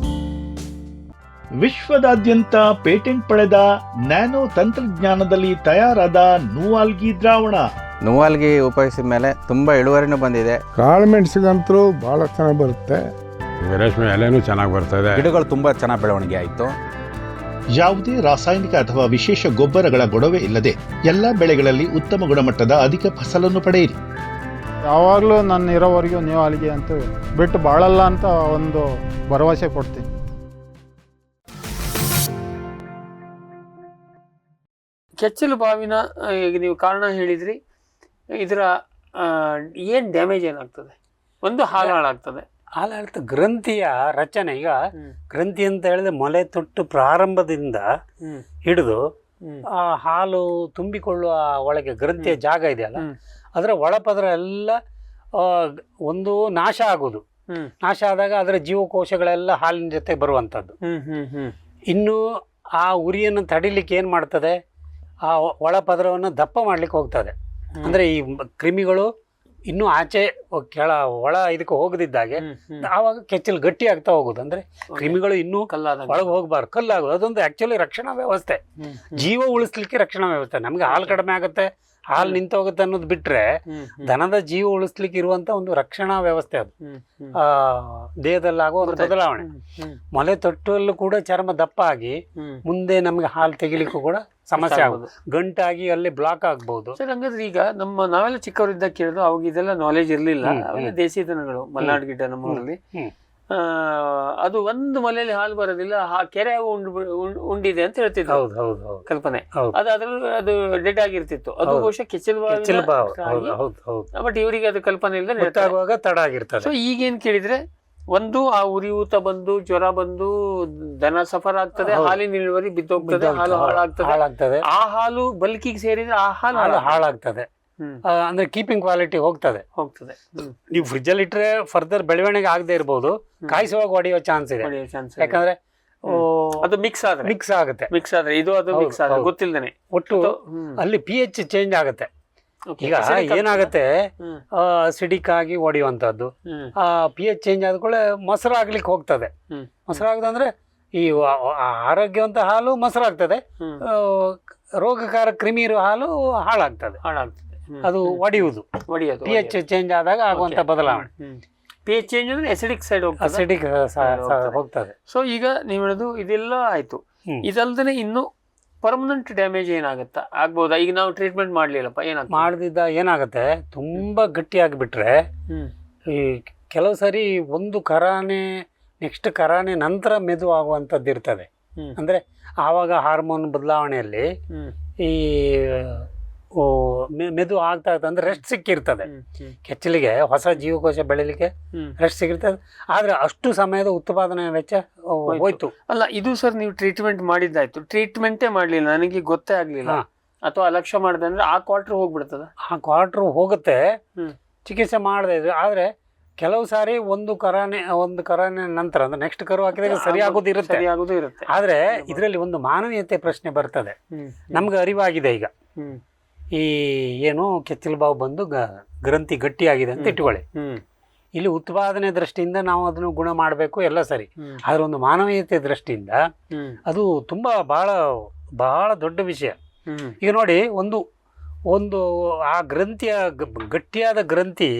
ವಿಶ್ವದಾದ್ಯಂತ ಪೇಟೆಂಟ್ ಪಡೆದ ನ್ಯಾನೋ ತಂತ್ರಜ್ಞಾನದಲ್ಲಿ ತಯಾರಾದ ನೂವಾಲ್ಗಿ ದ್ರಾವಣ. ನೂವಾಲ್ಗಿ ಉಪಯೋಗಿಸಿದ ಮೇಲೆ ತುಂಬಾ ಇಳುವರಿನೂ ಬಂದಿದೆ. ಕಾಳು ಮೆಣಸಿಗಂತೂ ಬಹಳ ಚೆನ್ನಾಗಿ ಬರುತ್ತೆ. ರೇಷ್ಮೆ ಎಲೆನೂ ಚೆನ್ನಾಗಿ ಬರ್ತದೆ. ಗಿಡಗಳು ತುಂಬಾ ಚೆನ್ನಾಗಿ ಬೆಳವಣಿಗೆ ಆಯಿತು. ಯಾವುದೇ ರಾಸಾಯನಿಕ ಅಥವಾ ವಿಶೇಷ ಗೊಬ್ಬರಗಳ ಗೊಡವೆ ಇಲ್ಲದೆ ಎಲ್ಲ ಬೆಳೆಗಳಲ್ಲಿ ಉತ್ತಮ ಗುಣಮಟ್ಟದ ಅಧಿಕ ಫಸಲನ್ನು ಪಡೆಯಿರಿ. ಯಾವಾಗಲೂ ನನ್ನ ಇರೋವರೆಗೂ ನೀವು ಅಲ್ಲಿಗೆ ಅಂತ ಬಿಟ್ಟು ಬಾಳಲ್ಲ ಅಂತ ಒಂದು ಭರವಸೆ ಕೊಡ್ತೀನಿ. ಕೆಚ್ಚಲು ಬಾವಿನ ಈಗ ನೀವು ಕಾರಣ ಹೇಳಿದ್ರಿ, ಇದರ ಏನು ಡ್ಯಾಮೇಜ್ ಏನಾಗ್ತದೆ? ಒಂದು ಹಾಲು ಹಾಳಾಗ್ತದೆ. ಹಾಲಾಗ್ತದೆ. ಗ್ರಂಥಿಯ ರಚನೆ, ಈಗ ಗ್ರಂಥಿ ಅಂತ ಹೇಳಿದ್ರೆ ಮೊಲೆ ತೊಟ್ಟು ಪ್ರಾರಂಭದಿಂದ ಹಿಡಿದು ಆ ಹಾಲು ತುಂಬಿಕೊಳ್ಳುವ ಒಳಗೆ ಗ್ರಂಥಿಯ ಜಾಗ ಇದೆಯಲ್ಲ, ಅದರ ಒಳಪದರ ಎಲ್ಲ ಒಂದು ನಾಶ ಆಗೋದು. ನಾಶ ಆದಾಗ ಅದರ ಜೀವಕೋಶಗಳೆಲ್ಲ ಹಾಲಿನ ಜೊತೆ ಬರುವಂಥದ್ದು. ಇನ್ನು ಆ ಉರಿಯನ್ನು ತಡಿಲಿಕ್ಕೆ ಏನು ಮಾಡ್ತದೆ, ಆ ಒಳಪದರವನ್ನು ದಪ್ಪ ಮಾಡ್ಲಿಕ್ಕೆ ಹೋಗ್ತದೆ. ಅಂದರೆ ಈ ಕ್ರಿಮಿಗಳು ಇನ್ನೂ ಆಚೆ ಒಳ ಇದಕ್ಕೆ ಹೋಗದಿದ್ದಾಗೆ ಆವಾಗ ಕೆಚ್ಚಲು ಗಟ್ಟಿ ಆಗ್ತಾ ಹೋಗುದು. ಅಂದ್ರೆ ಕ್ರಿಮಿಗಳು ಇನ್ನೂ ಒಳಗೆ ಹೋಗ್ಬಾರ್ದು, ಕಲ್ಲಾಗೋದು. ಅದೊಂದು ಆಕ್ಚುಲಿ ರಕ್ಷಣಾ ವ್ಯವಸ್ಥೆ, ಜೀವ ಉಳಿಸ್ಲಿಕ್ಕೆ ರಕ್ಷಣಾ ವ್ಯವಸ್ಥೆ. ನಮ್ಗೆ ಹಾಲು ಕಡಿಮೆ ಆಗುತ್ತೆ, ಹಾಲು ನಿಂತೋಗುತ್ತೆ ಅನ್ನೋದು ಬಿಟ್ರೆ ದನದ ಜೀವ ಉಳಿಸ್ಲಿಕ್ಕೆ ಇರುವಂತ ಒಂದು ರಕ್ಷಣಾ ವ್ಯವಸ್ಥೆ ಅದು. ದೇಹದಲ್ಲಾಗುವ ಒಂದು ಬದಲಾವಣೆ. ಮೊಲೆ ತೊಟ್ಟಲ್ಲೂ ಕೂಡ ಚರ್ಮ ದಪ್ಪ ಆಗಿ ಮುಂದೆ ನಮ್ಗೆ ಹಾಲು ತೆಗಿಲಿಕ್ಕೂ ಕೂಡ ಸಮಸ್ಯೆ ಆಗೋದು, ಗಂಟಾಗಿ ಅಲ್ಲಿ ಬ್ಲಾಕ್ ಆಗ್ಬಹುದು. ಸರ್, ಹಂಗಂದ್ರೆ ಈಗ ನಾವೆಲ್ಲ ಚಿಕ್ಕವರಿದ್ದ ಕೇಳಿದ್ರು, ಅವಾಗ ಇದೆಲ್ಲ ನಾಲೆಜ್ ಇರ್ಲಿಲ್ಲ. ಅವೆಲ್ಲ ದೇಸಿ ದನಗಳು, ಮಲ್ನಾಡ್ ಗಿಡ್ಡ ನಮ್ಮೂರಲ್ಲಿ. ಅದು ಒಂದು ಮಲೆಯಲ್ಲಿ ಹಾಲು ಬರೋದಿಲ್ಲ, ಕೆರೆ ಉಂಡಿದೆ ಅಂತ ಹೇಳ್ತಿದ್ರು. ಕಲ್ಪನೆ ಅದು ಡೆಡ್ ಆಗಿರ್ತಿತ್ತು. ಅದು ಬಹುಶಃ ಕೆಚ್ಚಲು ಬಟ್ ಇವರಿಗೆ ಅದು ಕಲ್ಪನೆ ಇಲ್ಲದೆ ತಡ ಆಗಿರ್ತದೆ. ಸೊ ಈಗೇನ್ ಕೇಳಿದ್ರೆ, ಒಂದು ಆ ಉರಿಯೂತ ಬಂದು ಜ್ವರ ಬಂದು ದನ ಸಫರ್ ಆಗ್ತದೆ, ಹಾಲಿನ ಇಳುವರಿ ಬಿದ್ದೋಗ್ತದೆ, ಹಾಲು ಹಾಳಾಗ್ತದೆ. ಆ ಹಾಲು ಬಲ್ಕಿಗೆ ಸೇರಿದ್ರೆ ಆ ಹಾಲು ಹಾಳಾಗ್ತದೆ. ಅಂದ್ರೆ ಕೀಪಿಂಗ್ ಕ್ವಾಲಿಟಿ ಹೋಗ್ತದೆ. ನೀವು ಫ್ರಿಜ್ ಅಲ್ಲಿ ಇಟ್ರೆ ಫರ್ದರ್ ಬೆಳವಣಿಗೆ ಆಗದೆ ಇರಬಹುದು, ಕಾಯಿಸುವಾಗ ಒಡೆಯೋ ಚಾನ್ಸ್ ಇದೆ. ಯಾಕಂದ್ರೆ ಅದು ಮಿಕ್ಸ್ ಆಗುತ್ತೆ. ಇದು ಮಿಕ್ಸ್ ಆದ್ರೆ ಗೊತ್ತಿಲ್ಲದೇನೆ ಒಟ್ಟು ಅಲ್ಲಿ pH ಚೇಂಜ್ ಆಗುತ್ತೆ. ಈಗ ಏನಾಗುತ್ತೆ, ಅಸಿಡಿಕ್ ಆಗಿ ಹೊಡೆಯುವಂತದ್ದು. ಆ pH ಚೇಂಜ್ ಆದ್ಕೊಳ್ಳೆ ಮೊಸರು ಆಗ್ಲಿಕ್ಕೆ ಹೋಗ್ತದೆ. ಮೊಸರಾಗದಂದ್ರೆ ಈ ಆರೋಗ್ಯವಂತ ಹಾಲು ಮೊಸರಾಗ್ತದೆ, ರೋಗಕಾರ ಕ್ರಿಮಿ ಇರುವ ಹಾಲು ಹಾಳಾಗ್ತದೆ. ಅದು ಒಡೆಯುವುದು pH ಚೇಂಜ್ ಆದಾಗ ಆಗುವಂತ ಬದಲಾವಣೆ. pH ಚೇಂಜ್ ಅಂದ್ರೆ ಅಸಿಡಿಕ್ ಸೈಡ್ ಹೋಗ್ತದೆ. ಸೊ ಈಗ ನೀವು ಹೇಳೋದು ಇದೆಲ್ಲ ಆಯ್ತು. ಇದಲ್ದೇ ಇನ್ನು ಪರ್ಮನೆಂಟ್ ಡ್ಯಾಮೇಜ್ ಏನಾಗುತ್ತಾ ಆಗ್ಬೋದಾ? ಈಗ ನಾವು ಟ್ರೀಟ್ಮೆಂಟ್ ಮಾಡ್ಲಿಲ್ಲಪ್ಪ, ಮಾಡದಿದ್ದ ಏನಾಗುತ್ತೆ, ತುಂಬಾ ಗಟ್ಟಿ ಆಗಿಬಿಟ್ರೆ ಈ ಕೆಲವು ಸರಿ ಒಂದು ಕರಾನೆ ನೆಕ್ಸ್ಟ್ ಕರಾನೆ ನಂತರ ಮೆದು ಆಗುವಂಥದ್ದು ಇರ್ತದೆ. ಅಂದ್ರೆ ಆವಾಗ ಹಾರ್ಮೋನ್ ಬದಲಾವಣೆಯಲ್ಲಿ ಈ ಮೆದು ಆಗ್ತಾ ಇರ್ತದೆ. ಅಂದ್ರೆ ರೆಸ್ಟ್ ಸಿಕ್ಕಿರ್ತದೆ, ಕೆಚ್ಚಲಿಗೆ ಹೊಸ ಜೀವಕೋಶ ಬೆಳಿಲಿಕ್ಕೆ ರೆಸ್ಟ್ ಸಿಕ್ಕಿರ್ತದೆ. ಆದ್ರೆ ಅಷ್ಟು ಸಮಯದ ಉತ್ಪಾದನೆ ವೆಚ್ಚ ಹೋಯ್ತು. ಅಲ್ಲ, ಇದು ಸರ್ ನೀವು ಟ್ರೀಟ್ಮೆಂಟ್ ಮಾಡಿದ್ದಾಯ್ತು, ಟ್ರೀಟ್ಮೆಂಟೇ ಮಾಡ್ಲಿಲ್ಲ, ನನಗೆ ಗೊತ್ತೇ ಆಗ್ಲಿಲ್ಲ ಅಥವಾ ಅಲಕ್ಷ್ಯ ಮಾಡಿದೆ ಅಂದ್ರೆ ಆ ಕ್ವಾರ್ಟರ್ ಹೋಗ್ಬಿಡ್ತದ? ಆ ಕ್ವಾರ್ಟರ್ ಹೋಗುತ್ತೆ, ಚಿಕಿತ್ಸೆ ಮಾಡದೆ ಇದ್ರೆ. ಆದ್ರೆ ಕೆಲವು ಸಾರಿ ಒಂದು ಕರಾನೆ ನಂತರ ಅಂದ್ರೆ ನೆಕ್ಸ್ಟ್ ಕರು ಹಾಕಿದಾಗ ಸರಿಯಾಗೋದು ಇರುತ್ತೆ. ಆದ್ರೆ ಇದರಲ್ಲಿ ಒಂದು ಮಾನವೀಯತೆ ಪ್ರಶ್ನೆ ಬರ್ತದೆ. ನಮ್ಗೆ ಅರಿವಾಗಿದೆ ಈಗ ಈ ಏನು ಕೆಚ್ಚಲು ಬಾವು ಬಂದು ಗ್ರಂಥಿ ಗಟ್ಟಿಯಾಗಿದೆ ಅಂತ ಇಟ್ಕೊಳ್ಳಿ. ಇಲ್ಲಿ ಉತ್ಪಾದನೆ ದೃಷ್ಟಿಯಿಂದ ನಾವು ಅದನ್ನು ಗುಣ ಮಾಡಬೇಕು ಎಲ್ಲ ಸರಿ, ಆದ್ರೆ ಒಂದು ಮಾನವೀಯತೆ ದೃಷ್ಟಿಯಿಂದ ಅದು ತುಂಬಾ ಬಹಳ ದೊಡ್ಡ ವಿಷಯ. ಈಗ ನೋಡಿ, ಒಂದು ಆ ಗ್ರಂಥಿಯ ಗಟ್ಟಿಯಾದ ಗ್ರಂಥಿ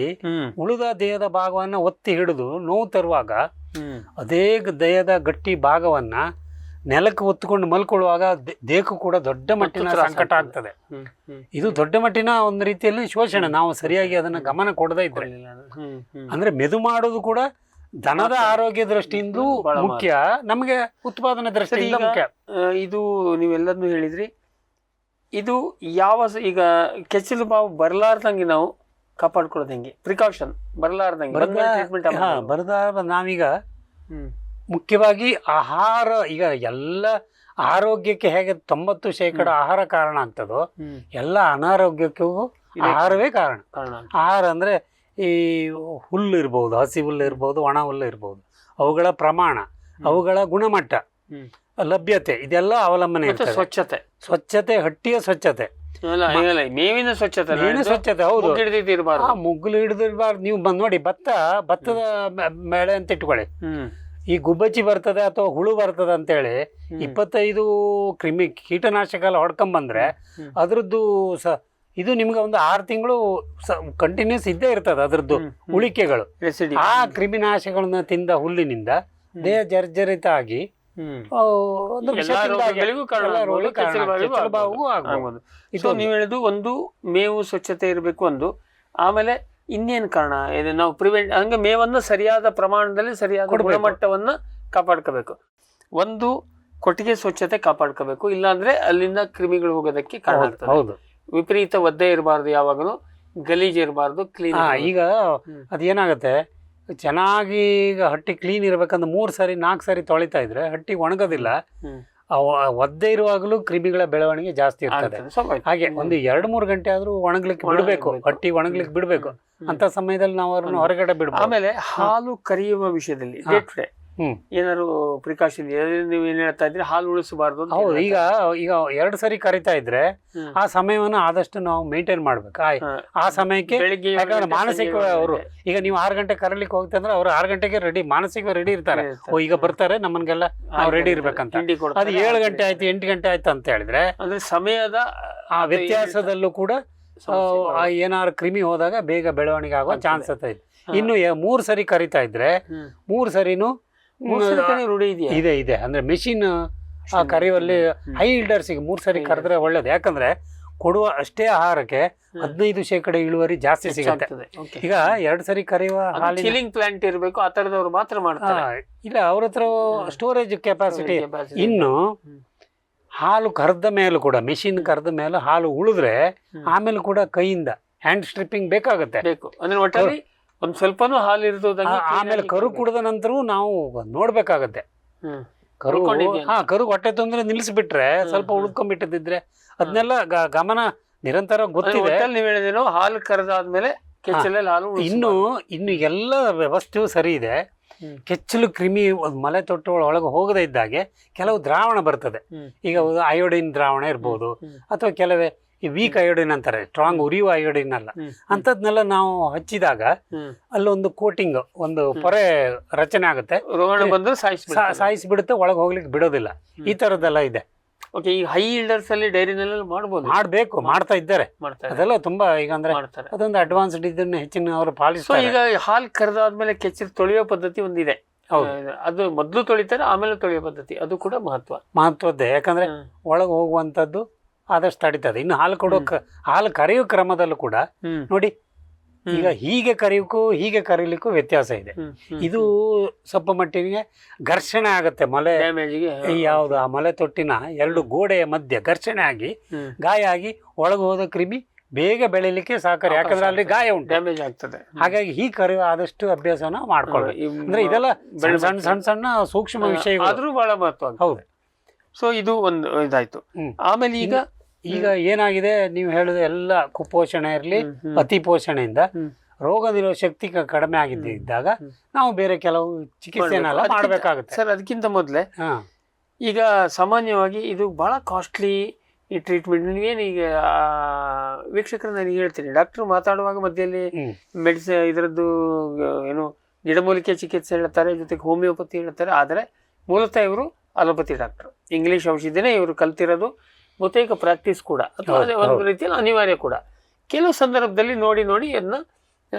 ಉಳಿದ ದೇಹದ ಭಾಗವನ್ನ ಒತ್ತಿ ಹಿಡಿದು ನೋವು ತರುವಾಗ ಅದೇ ದೇಹದ ಗಟ್ಟಿ ಭಾಗವನ್ನ ನೆಲಕ್ಕೆ ಒತ್ತುಕೊಂಡು ಮಲ್ಕೊಳ್ಳುವಾಗ ದೇಹಕ್ಕೂ ಕೂಡ ದೊಡ್ಡ ಮಟ್ಟಿನ ಸಂಕಟ ಆಗ್ತದೆ. ಇದು ದೊಡ್ಡ ಮಟ್ಟಿನ ಒಂದು ರೀತಿಯಲ್ಲಿ ಶೋಷಣೆ, ನಾವು ಸರಿಯಾಗಿ ಅದನ್ನ ಗಮನ ಕೊಡದೇ ಇದ್ರೆ. ಅಂದ್ರೆ ಮೆದು ಮಾಡೋದು ಕೂಡ ದನದ ಆರೋಗ್ಯ ದೃಷ್ಟಿಯಿಂದ ಮುಖ್ಯ, ನಮಗೆ ಉತ್ಪಾದನೆ ದೃಷ್ಟಿಯಿಂದ ಮುಖ್ಯ. ಇದು ನೀವೆಲ್ಲದನ್ನು ಹೇಳಿದ್ರಿ. ಇದು ಈಗ ಕೆಚ್ಚಲು ಬಾವು ಬರಲಾರ್ದಂಗೆ ನಾವು ಕಾಪಾಡ್ಕೊಳ್ಳೋದು ಹೆಂಗೆ, ಪ್ರಿಕಾಷನ್ ಬರಲಾರ್ದ ನಾವೀಗ ಮುಖ್ಯವಾಗಿ ಆಹಾರ, ಈಗ ಎಲ್ಲ ಆರೋಗ್ಯಕ್ಕೆ ಹೇಗೆ 90% ಆಹಾರ ಕಾರಣ ಆಗ್ತದೋ ಎಲ್ಲ ಅನಾರೋಗ್ಯಕ್ಕೂ ಆಹಾರವೇ ಕಾರಣ. ಆಹಾರ ಅಂದ್ರೆ ಈ ಹುಲ್ಲು ಇರ್ಬೋದು, ಹಸಿ ಹುಲ್ಲು ಇರ್ಬೋದು, ಒಣ ಹುಲ್ಲು ಇರ್ಬೋದು, ಅವುಗಳ ಪ್ರಮಾಣ, ಅವುಗಳ ಗುಣಮಟ್ಟ, ಲಭ್ಯತೆ, ಇದೆಲ್ಲ ಅವಲಂಬನೆ ಇರ್ತದೆ. ಸ್ವಚ್ಛತೆ, ಹಟ್ಟಿಯ ಸ್ವಚ್ಛತೆ, ಮೇವಿನ ಸ್ವಚ್ಛತೆ, ಹೌದು, ಮುಗ್ಗುಲು ಹಿಡಿದಿರ್ಬಾರ್ದು. ನೀವು ನೋಡಿ, ಭತ್ತದ ಬೆಳೆ ಅಂತ ಇಟ್ಕೊಳ್ಳಿ, ಈ ಗುಬ್ಬಚ್ಚಿ ಬರ್ತದೆ ಅಥವಾ ಹುಳು ಬರ್ತದೆ ಅಂತೇಳಿ 25 ಕೀಟನಾಶಕ ಎಲ್ಲ ಹೊಡ್ಕೊಂಬಂದ್ರೆ ಅದ್ರದ್ದು ಇದು ನಿಮ್ಗೆ ಒಂದು 6 ತಿಂಗಳು ಕಂಟಿನ್ಯೂಸ್ ಇದ್ದೇ ಇರ್ತದೆ ಅದ್ರದ್ದು ಉಳಿಕೆಗಳು. ಆ ಕ್ರಿಮಿನಾಶಕಗಳನ್ನ ತಿಂದ ಹುಲ್ಲಿನಿಂದ ದೇಹ ಜರ್ಜರಿತ ಆಗಿ ನೀವು ಹೇಳಿದ್ದು ಒಂದು ಮೇವು ಸ್ವಚ್ಛತೆ ಇರಬೇಕು ಒಂದು, ಆಮೇಲೆ ಇನ್ನೇನು ಕಾರಣ ಇದು ನಾವು ಹಂಗೆ ಮೇವನ್ನು ಸರಿಯಾದ ಪ್ರಮಾಣದಲ್ಲಿ ಸರಿಯಾದ ಗುಣಮಟ್ಟವನ್ನ ಕಾಪಾಡ್ಕೋಬೇಕು. ಒಂದು ಕೊಟ್ಟಿಗೆ ಸ್ವಚ್ಛತೆ ಕಾಪಾಡ್ಕೋಬೇಕು, ಇಲ್ಲಾಂದ್ರೆ ಅಲ್ಲಿಂದ ಕ್ರಿಮಿಗಳು ಹೋಗೋದಕ್ಕೆ ಕಾರಣ ಆಗ್ತದೆ. ವಿಪರೀತ ಒದ್ದೆ ಇರಬಾರ್ದು, ಯಾವಾಗಲೂ ಗಲೀಜ್ ಇರಬಾರ್ದು, ಕ್ಲೀನ್. ಈಗ ಅದೇನಾಗುತ್ತೆ, ಚೆನ್ನಾಗಿ ಈಗ ಹಟ್ಟಿ ಕ್ಲೀನ್ ಇರ್ಬೇಕಂದ್ರೆ 3 ಸರಿ 4 ಸರಿ ತೊಳಿತಾ ಇದ್ರೆ ಹಟ್ಟಿ ಒಣಗೋದಿಲ್ಲ. ಒದ್ದೆ ಇರುವಾಗಲೂ ಕ್ರಿಮಿಗಳ ಬೆಳವಣಿಗೆ ಜಾಸ್ತಿ ಇರ್ತದೆ. ಹಾಗೆ ಒಂದು 2-3 ಗಂಟೆ ಆದ್ರೂ ಒಣಗ್ಲಿಕ್ಕೆ ಬಿಡ್ಬೇಕು, ಹಟ್ಟಿ ಒಣಗ್ಲಿಕ್ಕೆ ಬಿಡ್ಬೇಕು. ಅಂತ ಸಮಯದಲ್ಲಿ ನಾವು ಅವ್ರನ್ನ ಹೊರಗಡೆ ಬಿಡ್ಬೇಕು. ಆಮೇಲೆ ಹಾಲು ಕರೆಯುವ ವಿಷಯದಲ್ಲಿ ಏನಾದ್ರು ಪ್ರಿಕಾಷನ್, ನೀವು ಏನ್ ಹೇಳ್ತಾ ಇದ್ರಿ, ಹಾಲು ಉಳಿಸಬಾರ್ದು. ಹೌದು, ಈಗ 2 ಸರಿ ಕರಿತಾ ಇದ್ರೆ ಆ ಸಮಯವನ್ನು ಆದಷ್ಟು ನಾವು ಮೇಂಟೈನ್ ಮಾಡ್ಬೇಕು. ಆ ಸಮಯಕ್ಕೆ ಮಾನಸಿಕ ಅವರು, ಈಗ ನೀವು 6 ಗಂಟೆ ಕರೀಲಿಕ್ಕೆ ಹೋಗ್ತಾ ಅಂದ್ರೆ ಅವ್ರು 6 ಗಂಟೆಗೆ ರೆಡಿ, ಮಾನಸಿಕ ರೆಡಿ ಇರ್ತಾರೆ. ಈಗ ಬರ್ತಾರೆ, ನಮ್ಮನ್ಗೆಲ್ಲ ನಾವು ರೆಡಿ ಇರ್ಬೇಕಂತ. ಅದು 7 ಗಂಟೆ ಆಯ್ತು, 8 ಗಂಟೆ ಆಯ್ತು ಅಂತ ಹೇಳಿದ್ರೆ ಅಂದ್ರೆ ಸಮಯದ ಆ ವ್ಯತ್ಯಾಸದಲ್ಲೂ ಕೂಡ ಏನಾದ್ರು ಕ್ರಿಮಿ ಹೋದಾಗ ಬೇಗ ಬೆಳವಣಿಗೆ ಆಗೋ ಚಾನ್ಸ್ ಇದೆ. ಇನ್ನು 3 ಸರಿ ಕರಿತಾ ಇದ್ರೆ 3 ಸರಿನೂ ಇದೆ. ಅಂದ್ರೆ ಮೆಷಿನ್ ಕರೆಯುವಲ್ಲಿ ಹೈ ಇಲ್ಡರ್ಸಿಗೆ 3 ಸರಿ ಕರೆದ್ರೆ ಒಳ್ಳೇದು. ಯಾಕಂದ್ರೆ ಕೊಡುವ ಅಷ್ಟೇ ಆಹಾರಕ್ಕೆ 15% ಇಳುವರಿ ಜಾಸ್ತಿ ಸಿಗುತ್ತೆ. ಈಗ 2 ಸರಿ ಕರೆಯುವ ಚಿಲ್ಲಿಂಗ್ ಪ್ಲಾಂಟ್ ಇರಬೇಕು, ಆ ತರದವ್ರು ಮಾತ್ರ ಮಾಡ್ತಾರೆ. ಇಲ್ಲ, ಅವ್ರ ಹತ್ರ ಸ್ಟೋರೇಜ್ ಕೆಪಾಸಿಟಿ. ಇನ್ನು ಹಾಲು ಕರೆದ ಮೇಲೆ ಕೂಡ, ಮೆಷಿನ್ ಕರೆದ ಮೇಲೆ ಹಾಲು ಉಳಿದ್ರೆ ಆಮೇಲೆ ಕೂಡ ಕೈಯಿಂದ ಹ್ಯಾಂಡ್ ಸ್ಟ್ರಿಪ್ಪಿಂಗ್ ಬೇಕಾಗುತ್ತೆ. ಅಂದ್ರೆ ಒಟ್ಟಲ್ಲಿ ಒಂದ್ ಸ್ವಲ್ಪನೂ ಹಾಲು ಇರ್ತದ. ಆಮೇಲೆ ಕರು ಕುಡಿದ ನಂತರ ನಾವು ನೋಡ್ಬೇಕಾಗತ್ತೆ. ಕರು ಹೊಟ್ಟೆ ತೊಂದ್ರೆ ನಿಲ್ಲಿಸ್ಬಿಟ್ರೆ, ಸ್ವಲ್ಪ ಉಳ್ಕೊಂಡ್ಬಿಟ್ಟಿದ್ರೆ ಅದನ್ನೆಲ್ಲ ಗಮನ ನಿರಂತರ ಗೊತ್ತಿದೆ. ನೀವು ಹೇಳಿದೇನೋ ಹಾಲು ಕರೆದಾದ್ಮೇಲೆ ಕೆಚ್ಚಲಲ್ಲಿ ಹಾಲು. ಇನ್ನು ಎಲ್ಲ ವ್ಯವಸ್ಥೆಯೂ ಸರಿ ಇದೆ. ಕೆಚ್ಚಲು ಕ್ರಿಮಿ ಮಲೆ ತೊಟ್ಟು ಒಳಗೆ ಹೋಗದೇ ಇದ್ದಾಗೆ ಕೆಲವು ದ್ರಾವಣ ಬರ್ತದೆ. ಈಗ ಅಯೋಡಿನ್ ದ್ರಾವಣ ಇರ್ಬೋದು, ಅಥವಾ ಕೆಲವೇ ಈ ವೀಕ್ ಅಯೋಡಿನ್ ಅಂತಾರೆ, ಸ್ಟ್ರಾಂಗ್ ಉರಿಯುವ ಅಯೋಡಿನ್ ಅಲ್ಲ, ಅಂಥದ್ನೆಲ್ಲ ನಾವು ಹಚ್ಚಿದಾಗ ಅಲ್ಲೊಂದು ಕೋಟಿಂಗ್, ಒಂದು ಪೊರೆ ರಚನೆ ಆಗುತ್ತೆ, ಸಾಯಿಸಿಬಿಡುತ್ತೆ, ಒಳಗೆ ಹೋಗ್ಲಿಕ್ಕೆ ಬಿಡೋದಿಲ್ಲ. ಈ ತರದ್ದೆಲ್ಲ ಇದೆ. ಈ ಹೈ ಇಲ್ಡರ್ಸ್ ಅಲ್ಲಿ ಡೈರಿನಲ್ಲಿ ಮಾಡ್ಬೇಕು, ಮಾಡ್ತಾ ಇದ್ದಾರೆ. ಅದೆಲ್ಲ ತುಂಬಾ ಈಗ ಅಂದ್ರೆ ಅದೊಂದು ಅಡ್ವಾನ್ಸ್ಡ್ ಇದನ್ನ ಹೆಚ್ಚಿನ ಅವರು ಪಾಲಿಸ್ತಾರೆ. ಈಗ ಹಾಲು ಕರೆದಾದ್ಮೇಲೆ ಕೆಚ್ಚಲು ತೊಳೆಯೋ ಪದ್ಧತಿ ಒಂದಿದೆ, ಅದು ಮೊದಲು ತೊಳಿತಾರೆ, ಆಮೇಲೆ ತೊಳೆಯೋ ಪದ್ಧತಿ, ಅದು ಕೂಡ ಮಹತ್ವದ್ದೇ. ಯಾಕಂದ್ರೆ ಒಳಗೆ ಹೋಗುವಂತದ್ದು ಆದಷ್ಟು ತಡೀತದೆ. ಇನ್ನು ಹಾಲು ಕರೆಯುವ ಕ್ರಮದಲ್ಲೂ ಕೂಡ ನೋಡಿ, ಈಗ ಹೀಗೆ ಕರೀಲಿಕ್ಕೂ ವ್ಯತ್ಯಾಸ ಇದೆ. ಇದು ಸ್ವಲ್ಪ ಮಟ್ಟಿಗೆ ಘರ್ಷಣೆ ಆಗುತ್ತೆ, ಯಾವುದು ಆ ಮಲೆ ತೊಟ್ಟಿನ 2 ಗೋಡೆಯ ಮಧ್ಯೆ ಘರ್ಷಣೆ ಆಗಿ ಗಾಯ ಆಗಿ ಒಳಗೆ ಹೋದ ಕ್ರಿಮಿ ಬೇಗ ಬೆಳಿಲಿಕ್ಕೆ ಸಹಕಾರಿ. ಯಾಕಂದ್ರೆ ಅಲ್ಲಿ ಗಾಯ ಉಂಟು, ಡ್ಯಾಮೇಜ್ ಆಗ್ತದೆ. ಹಾಗಾಗಿ ಈ ಕರೆಯುವ ಆದಷ್ಟು ಅಭ್ಯಾಸನ ಮಾಡ್ಕೊಳ್ಬೇಕು. ಅಂದ್ರೆ ಇದೆಲ್ಲ ಸಣ್ಣ ಸೂಕ್ಷ್ಮ ವಿಷಯಗಳು, ಬಹಳ ಮಹತ್ವ. ಹೌದು. ಸೊ ಇದು ಒಂದು ಇದಾಯ್ತು. ಆಮೇಲೆ ಈಗ ಏನಾಗಿದೆ, ನೀವು ಹೇಳುದು ಎಲ್ಲ ಕುಪೋಷಣೆ ಇರಲಿ, ಅತಿ ಪೋಷಣೆಯಿಂದ ರೋಗ ನಿರೋಧಕ ಶಕ್ತಿ ಕಡಿಮೆ ಆಗಿದ್ದಾಗ ನಾವು ಬೇರೆ ಕೆಲವು ಚಿಕಿತ್ಸೆನೆಲ್ಲ ಮಾಡಬೇಕಾಗುತ್ತೆ. ಸರ್, ಅದಕ್ಕಿಂತ ಮೊದಲೇ ಈಗ ಸಾಮಾನ್ಯವಾಗಿ ಇದು ಬಹಳ ಕಾಸ್ಟ್ಲಿ ಈ ಟ್ರೀಟ್ಮೆಂಟ್ ನೀವೇನು ಈಗ ವೀಕ್ಷಕರು ನಾನು ಹೇಳ್ತೀನಿ, ಡಾಕ್ಟ್ರು ಮಾತಾಡುವಾಗ ಮಧ್ಯದಲ್ಲಿ ಇದರದ್ದು ಏನು ಗಿಡಮೂಲಿಕೆ ಚಿಕಿತ್ಸೆ ಹೇಳ್ತಾರೆ, ಜೊತೆಗೆ ಹೋಮಿಯೋಪತಿ ಹೇಳ್ತಾರೆ. ಆದರೆ ಮೂಲತಃ ಇವರು ಅಲೋಪತಿ ಡಾಕ್ಟ್ರು, ಇಂಗ್ಲೀಷ್ ಔಷಧಿನೇ ಇವರು ಕಲ್ತಿರೋದು, ಬಹುತೇಕ ಪ್ರಾಕ್ಟೀಸ್ ಕೂಡ, ಅಥವಾ ಒಂದು ರೀತಿಯಲ್ಲಿ ಅನಿವಾರ್ಯ ಕೂಡ. ಕೆಲವು ಸಂದರ್ಭದಲ್ಲಿ ನೋಡಿ ಅದನ್ನ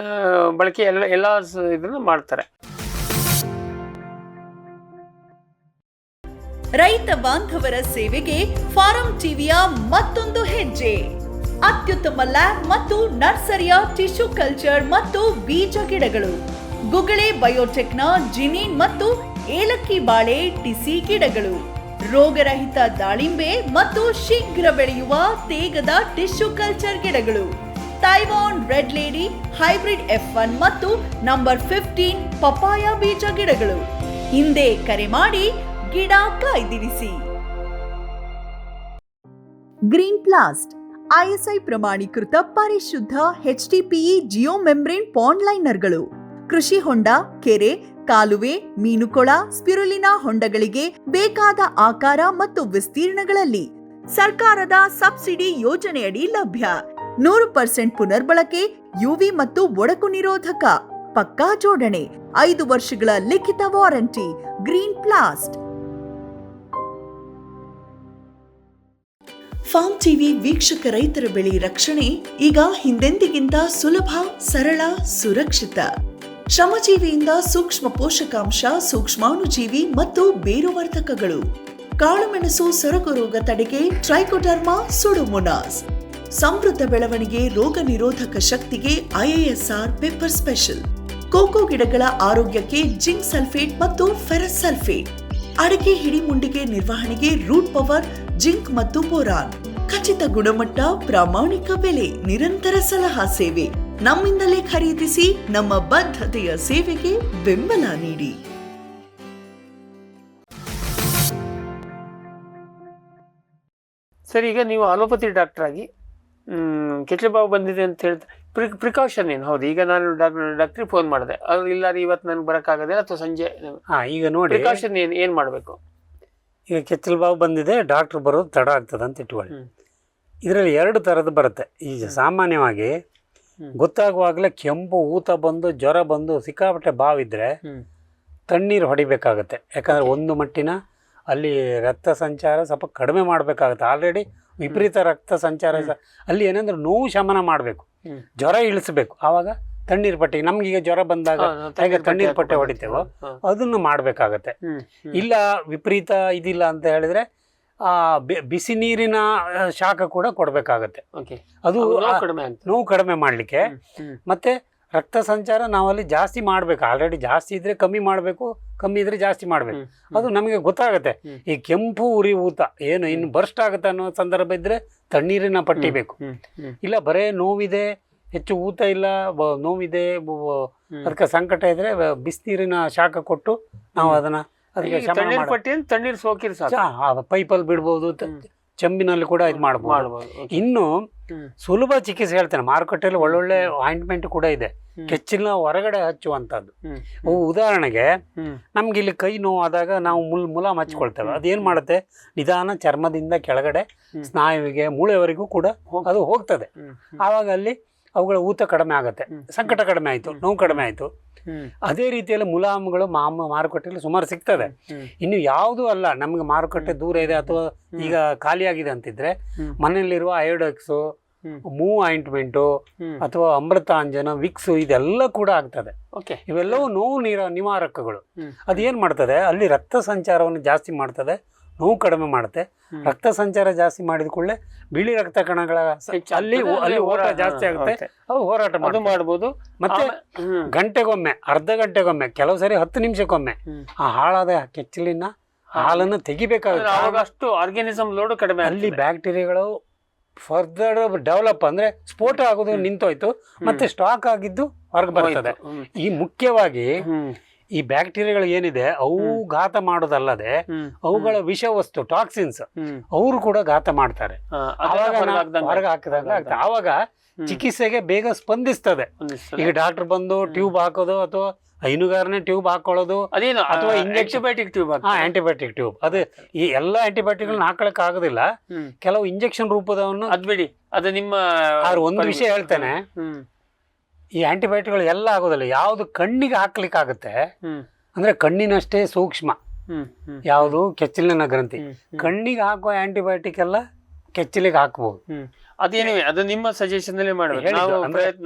ಬಳಕೆ ಎಲ್ಲ ಇದನ್ನು ಮಾಡ್ತಾರೆ. ರೈತ ಬಾಂಧವರ ಸೇವೆಗೆ ಫಾರಂ ಟಿವಿಯ ಮತ್ತೊಂದು ಹೆಜ್ಜೆ. ಅತ್ಯುತ್ತಮ ಲ್ಯಾಬ್ ಮತ್ತು ನರ್ಸರಿಯ ಟಿಶ್ಯೂ ಕಲ್ಚರ್ ಮತ್ತು ಬೀಜ ಗಿಡಗಳು, ಗುಗಳೆ ಬಯೋಟೆಕ್ನ ಜಿನಿನ್ ಮತ್ತು ಏಲಕ್ಕಿ ಬಾಳೆ ಟಿಸಿ ಗಿಡಗಳು, ರೋಗರಹಿತ ದಾಳಿಂಬೆ ಮತ್ತು ಶೀಘ್ರ ಬೆಳೆಯುವ ತೇಗದ ಟಿಶ್ಯೂ ಕಲ್ಚರ್ ಗಿಡಗಳು, Taiwan red lady hybrid F1 ಮತ್ತು ನಂಬರ್ 15 ಪಪಾಯ ಬೀಜ ಗಿಡಗಳು. ಹಿಂದೆ ಕರೆ ಮಾಡಿ ಗಿಡ ಕಾಯ್ದಿರಿಸಿ. ಗ್ರೀನ್ ಪ್ಲಾಸ್ಟ್ ISI ಪ್ರಮಾಣೀಕೃತ ಪರಿಶುದ್ಧ HDPE ಜಿಯೋ ಮೆಂಬ್ರೇನ್ ಪಾಂಡ್ ಲೈನರ್ಗಳು ಕೃಷಿ ಹೊಂಡ, ಕೆರೆ, ಕಾಲುವೆ, ಮೀನುಕೊಳ, ಸ್ಪಿರುಲಿನಾ ಹೊಂಡಗಳಿಗೆ ಬೇಕಾದ ಆಕಾರ ಮತ್ತು ವಿಸ್ತೀರ್ಣಗಳಲ್ಲಿ ಸರ್ಕಾರದ ಸಬ್ಸಿಡಿ ಯೋಜನೆಯಡಿ ಲಭ್ಯ. 100% ಪುನರ್ಬಳಕೆ, UV ಮತ್ತು ಒಡಕು ನಿರೋಧಕ, ಪಕ್ಕಾ ಜೋಡಣೆ, 5 ವರ್ಷಗಳ ಲಿಖಿತ ವಾರಂಟಿ. ಗ್ರೀನ್ ಪ್ಲಾಸ್ಟ್. ಫಾರ್ಮ್ ಟಿವಿ ವೀಕ್ಷಕ ರೈತರ ಬೆಳೆ ರಕ್ಷಣೆ ಈಗ ಹಿಂದೆಂದಿಗಿಂತ ಸುಲಭ, ಸರಳ, ಸುರಕ್ಷಿತ. ಶ್ರಮಜೀವಿಯಿಂದ ಸೂಕ್ಷ್ಮ ಪೋಷಕಾಂಶ, ಸೂಕ್ಷ್ಮಾಣುಜೀವಿ ಮತ್ತು ಬೇರುವರ್ಧಕಗಳು, ಕಾಳುಮೆಣಸು ಸೊರಗು ರೋಗ ತಡೆಗೆ ಟ್ರೈಕೋಡರ್ಮಾ ಸುಡೋಮೋನಾಸ್, ಸಮೃದ್ಧ ಬೆಳವಣಿಗೆ, ರೋಗ ನಿರೋಧಕ ಶಕ್ತಿಗೆ IISR ಪೆಪ್ಪರ್ ಸ್ಪೆಷಲ್, ಕೋಕೋ ಗಿಡಗಳ ಆರೋಗ್ಯಕ್ಕೆ ಜಿಂಕ್ ಸಲ್ಫೇಟ್ ಮತ್ತು ಫೆರಸ್ ಸಲ್ಫೇಟ್, ಅಡಿಕೆ ಹಿಡಿಮುಂಡಿಗೆ ನಿರ್ವಹಣೆಗೆ ರೂಟ್ ಪವರ್, ಜಿಂಕ್ ಮತ್ತು ಬೋರಾನ್. ಖಚಿತ ಗುಣಮಟ್ಟ, ಪ್ರಾಮಾಣಿಕ ಬೆಲೆ, ನಿರಂತರ ಸಲಹಾ ಸೇವೆ. ನಮ್ಮಿಂದಲೇ ಖರೀದಿಸಿ, ನಮ್ಮ ಬದ್ಧತೆಯ ಸೇವೆಗೆ ಬೆಂಬಲ ನೀಡಿ. ಸರಿ, ಈಗ ನೀವು ಅಲೋಪತಿ ಡಾಕ್ಟರ್ ಆಗಿ ಕೆಚ್ಚಲುಬಾವು ಬಂದಿದೆ ಅಂತ ಹೇಳ್ತಾರೆ, ಪ್ರಿಕಾಷನ್ ಏನು? ಹೌದು, ಈಗ ನಾನು ಡಾಕ್ಟ್ರಿಗೆ ಫೋನ್ ಮಾಡಿದೆ, ಅವ್ರು ಇಲ್ಲ ಇವತ್ತು ನನಗೆ ಬರೋಕ್ಕಾಗೋದಿಲ್ಲ ಅಥವಾ ಸಂಜೆ. ಈಗ ನೋಡಿ ಪ್ರಿಕಾಷನ್ ಏನು ಮಾಡಬೇಕು? ಈಗ ಕೆಚ್ಚಲುಬಾವು ಬಂದಿದೆ, ಡಾಕ್ಟ್ರ್ ಬರೋದು ತಡ ಆಗ್ತದೆ ಅಂತ ಇಟ್ಕೊಳ್ಳಿ. ಇದರಲ್ಲಿ 2 ಥರದ್ದು ಬರುತ್ತೆ. ಈಗ ಸಾಮಾನ್ಯವಾಗಿ ಗೊತ್ತಾಗುವಾಗಲೇ ಕೆಂಪು ಊತ ಬಂದು ಜ್ವರ ಬಂದು ಸಿಕ್ಕಾಪಟ್ಟೆ ಬಾವಿದ್ರೆ ತಣ್ಣೀರು ಹೊಡಿಬೇಕಾಗತ್ತೆ. ಯಾಕಂದರೆ ಒಂದು ಮಟ್ಟಿನ ಅಲ್ಲಿ ರಕ್ತ ಸಂಚಾರ ಸ್ವಲ್ಪ ಕಡಿಮೆ ಮಾಡಬೇಕಾಗತ್ತೆ. ಆಲ್ರೆಡಿ ವಿಪರೀತ ರಕ್ತ ಸಂಚಾರ ಅಲ್ಲಿ ಏನಂದ್ರೆ ನೋವು ಶಮನ ಮಾಡಬೇಕು, ಜ್ವರ ಇಳಿಸ್ಬೇಕು. ಆವಾಗ ತಣ್ಣೀರು ಪಟ್ಟಿ, ನಮ್ಗೀಗ ಜ್ವರ ಬಂದಾಗ ಹೇಗೆ ತಣ್ಣೀರು ಪಟ್ಟೆ ಹೊಡಿತೇವೋ ಅದನ್ನು ಮಾಡಬೇಕಾಗತ್ತೆ. ಇಲ್ಲ ವಿಪರೀತ ಇದಿಲ್ಲ ಅಂತ ಹೇಳಿದ್ರೆ ಬಿಸಿ ನೀರಿನ ಶಾಖ ಕೂಡ ಕೊಡಬೇಕಾಗತ್ತೆ. ಅದು ನೋವು ಕಡಿಮೆ ಮಾಡಲಿಕ್ಕೆ. ಮತ್ತೆ ರಕ್ತ ಸಂಚಾರ ನಾವಲ್ಲಿ ಜಾಸ್ತಿ ಮಾಡಬೇಕು. ಆಲ್ರೆಡಿ ಜಾಸ್ತಿ ಇದ್ರೆ ಕಮ್ಮಿ ಮಾಡಬೇಕು, ಕಮ್ಮಿ ಇದ್ರೆ ಜಾಸ್ತಿ ಮಾಡಬೇಕು. ಅದು ನಮಗೆ ಗೊತ್ತಾಗುತ್ತೆ. ಈ ಕೆಂಪು ಉರಿ ಊತ ಏನು ಇನ್ನು ಬರ್ಸ್ಟ್ ಆಗುತ್ತೆ ಅನ್ನೋ ಸಂದರ್ಭ ಇದ್ರೆ ತಣ್ಣೀರಿನ ಪಟ್ಟಿ ಬೇಕು. ಇಲ್ಲ ಬರೇ ನೋವಿದೆ, ಹೆಚ್ಚು ಊತ ಇಲ್ಲ, ನೋವಿದೆ, ಅದಕ್ಕೆ ಸಂಕಟ ಇದ್ರೆ ಬಿಸಿನೀರಿನ ಶಾಖ ಕೊಟ್ಟು ನಾವು ಅದನ್ನ ಅದಕ್ಕೆ ತಣ್ಣೀರು ಸೋಕಿರಿ ಪೈಪಲ್ಲಿ ಬಿಡ್ಬೋದು, ಚೆಂಬಿನಲ್ಲಿ ಕೂಡ ಇದು ಮಾಡ್ಬೋದು. ಇನ್ನು ಸುಲಭ ಚಿಕಿತ್ಸೆ ಹೇಳ್ತೇನೆ, ಮಾರುಕಟ್ಟೆಯಲ್ಲಿ ಒಳ್ಳೊಳ್ಳೆ ಆಯಿಂಟ್ಮೆಂಟ್ ಕೂಡ ಇದೆ, ಕೆಚ್ಚಲಿನ ಹೊರಗಡೆ ಹಚ್ಚುವಂಥದ್ದು. ಉದಾಹರಣೆಗೆ ನಮ್ಗೆ ಇಲ್ಲಿ ಕೈ ನೋವಾದಾಗ ನಾವು ಮುಲಾಮ್ ಹಚ್ಕೊಳ್ತೇವೆ. ಅದೇನ್ ಮಾಡುತ್ತೆ, ನಿಧಾನ ಚರ್ಮದಿಂದ ಕೆಳಗಡೆ ಸ್ನಾಯುವಿಗೆ ಮೂಳೆವರೆಗೂ ಕೂಡ ಅದು ಹೋಗ್ತದೆ. ಆವಾಗ ಅಲ್ಲಿ ಅವುಗಳ ಊತ ಕಡಿಮೆ ಆಗುತ್ತೆ, ಸಂಕಟ ಕಡಿಮೆ ಆಯ್ತು, ನೋವು ಕಡಿಮೆ ಆಯ್ತು. ಅದೇ ರೀತಿಯಲ್ಲಿ ಮುಲಾಮ್ಗಳು ಮಾರುಕಟ್ಟೆಯಲ್ಲಿ ಸುಮಾರು ಸಿಗ್ತದೆ. ಇನ್ನು ಯಾವುದೂ ಅಲ್ಲ, ನಮ್ಗೆ ಮಾರುಕಟ್ಟೆ ದೂರ ಇದೆ ಅಥವಾ ಈಗ ಖಾಲಿಯಾಗಿದೆ ಅಂತಿದ್ರೆ ಮನೆಯಲ್ಲಿರುವ ಅಯೋಡೆಕ್ಸು, ಮೂವ್ ಆಯಿಂಟ್ಮೆಂಟು ಅಥವಾ ಅಮೃತಾಂಜನ, ವಿಕ್ಸು ಇದೆಲ್ಲ ಕೂಡ ಆಗ್ತದೆ. ಇವೆಲ್ಲವೂ ನೋವು ನಿವಾರಕಗಳು. ಅದೇನ್ ಮಾಡ್ತದೆ, ಅಲ್ಲಿ ರಕ್ತ ಸಂಚಾರವನ್ನು ಜಾಸ್ತಿ ಮಾಡ್ತದೆ, ನೋವು ಕಡಿಮೆ ಮಾಡುತ್ತೆ. ರಕ್ತ ಸಂಚಾರ ಜಾಸ್ತಿ ಮಾಡಿದ ಕೂಡಲೇ ಬಿಳಿ ರಕ್ತ ಕಣಗಳ ಅಲ್ಲಿ ಓಟ ಜಾಸ್ತಿ ಆಗುತ್ತೆ, ಅವು ಹೋರಾಟ ಮಾಡಬಹುದು. ಮತ್ತೆ ಗಂಟೆಗೊಮ್ಮೆ, ಅರ್ಧ ಗಂಟೆಗೊಮ್ಮೆ, ಕೆಲವು ಸರಿ 10 ನಿಮಿಷಕ್ಕೊಮ್ಮೆ ಆ ಹಾಳಾದ ಕೆಚ್ಚಲಿನ ಹಾಲನ್ನು ತೆಗಿಬೇಕಾಗುತ್ತೆ. ಅಷ್ಟು ಆರ್ಗ್ಯಾನಿಸಮ್ ಲೋಡ್ ಕಡಿಮೆ, ಅಲ್ಲಿ ಬ್ಯಾಕ್ಟೀರಿಯಾಗಳು ಫರ್ದರ್ ಡೆವಲಪ್ ಅಂದ್ರೆ ಸ್ಫೋಟ ಆಗೋದು ನಿಂತೋಯ್ತು, ಮತ್ತೆ ಸ್ಟಾಕ್ ಆಗಿದ್ದು ಹೊರಗೆ ಬರ್ತದೆ. ಈ ಮುಖ್ಯವಾಗಿ ಈ ಬ್ಯಾಕ್ಟೀರಿಯಾಗಳು ಏನಿದೆ ಅವು ಘಾತ ಮಾಡೋದಲ್ಲದೆ ಅವುಗಳ ವಿಷ ವಸ್ತು ಟಾಕ್ಸಿನ್ಸ್ ಅವರು ಕೂಡ ಘಾತ ಮಾಡ್ತಾರೆ. ಹೊರಗೆ ಹಾಕಿದಾಗ ಆಗ್ತದೆ. ಆವಾಗ ಚಿಕಿತ್ಸೆಗೆ ಬೇಗ ಸ್ಪಂದಿಸ್ತದೆ. ಈಗ ಡಾಕ್ಟರ್ ಬಂದು ಟ್ಯೂಬ್ ಹಾಕೋದು ಅಥವಾ ಹೈನುಗಾರನೇ ಟ್ಯೂಬ್ ಹಾಕೊಳ್ಳೋದು ಅದೇನು ಅಥವಾ ಆಂಟಿಬಯೋಟಿಕ್ ಟ್ಯೂಬ್ ಆಂಟಿಬಯೋಟಿಕ್ ಟ್ಯೂಬ್. ಅದು ಈ ಎಲ್ಲ ಆಂಟಿಬಯೋಟಿಕ್ಗಳನ್ನ ಹಾಕೊಳಕ್ ಆಗೋದಿಲ್ಲ, ಕೆಲವು ಇಂಜೆಕ್ಷನ್ ರೂಪದವನ್ನು. ಅದ್ ಬಿಡಿ, ಅದು ನಿಮ್ಮ ಒಂದು ವಿಷಯ ಹೇಳ್ತೇನೆ, ಈ ಆಂಟಿಬಯೋಟಿಕ್ಗಳು ಎಲ್ಲ ಆಗೋದಿಲ್ಲ. ಯಾವ್ದು ಕಣ್ಣಿಗೆ ಹಾಕ್ಲಿಕ್ಕೆ ಆಗುತ್ತೆ ಅಂದ್ರೆ ಕಣ್ಣಿನಷ್ಟೇ ಸೂಕ್ಷ್ಮ ಯಾವುದು ಕೆಚ್ಚಲಿನ ಗ್ರಂಥಿ. ಕಣ್ಣಿಗೆ ಹಾಕುವ ಆಂಟಿಬಯೋಟಿಕ್ ಎಲ್ಲ ಕೆಚ್ಚಲಿಗೆ ಹಾಕಬಹುದು. ಅದೇನಿವೆ ಅದು ನಿಮ್ಮ ಸಜೆಷನ್ ಅಲ್ಲೇ ಮಾಡಬೇಕು,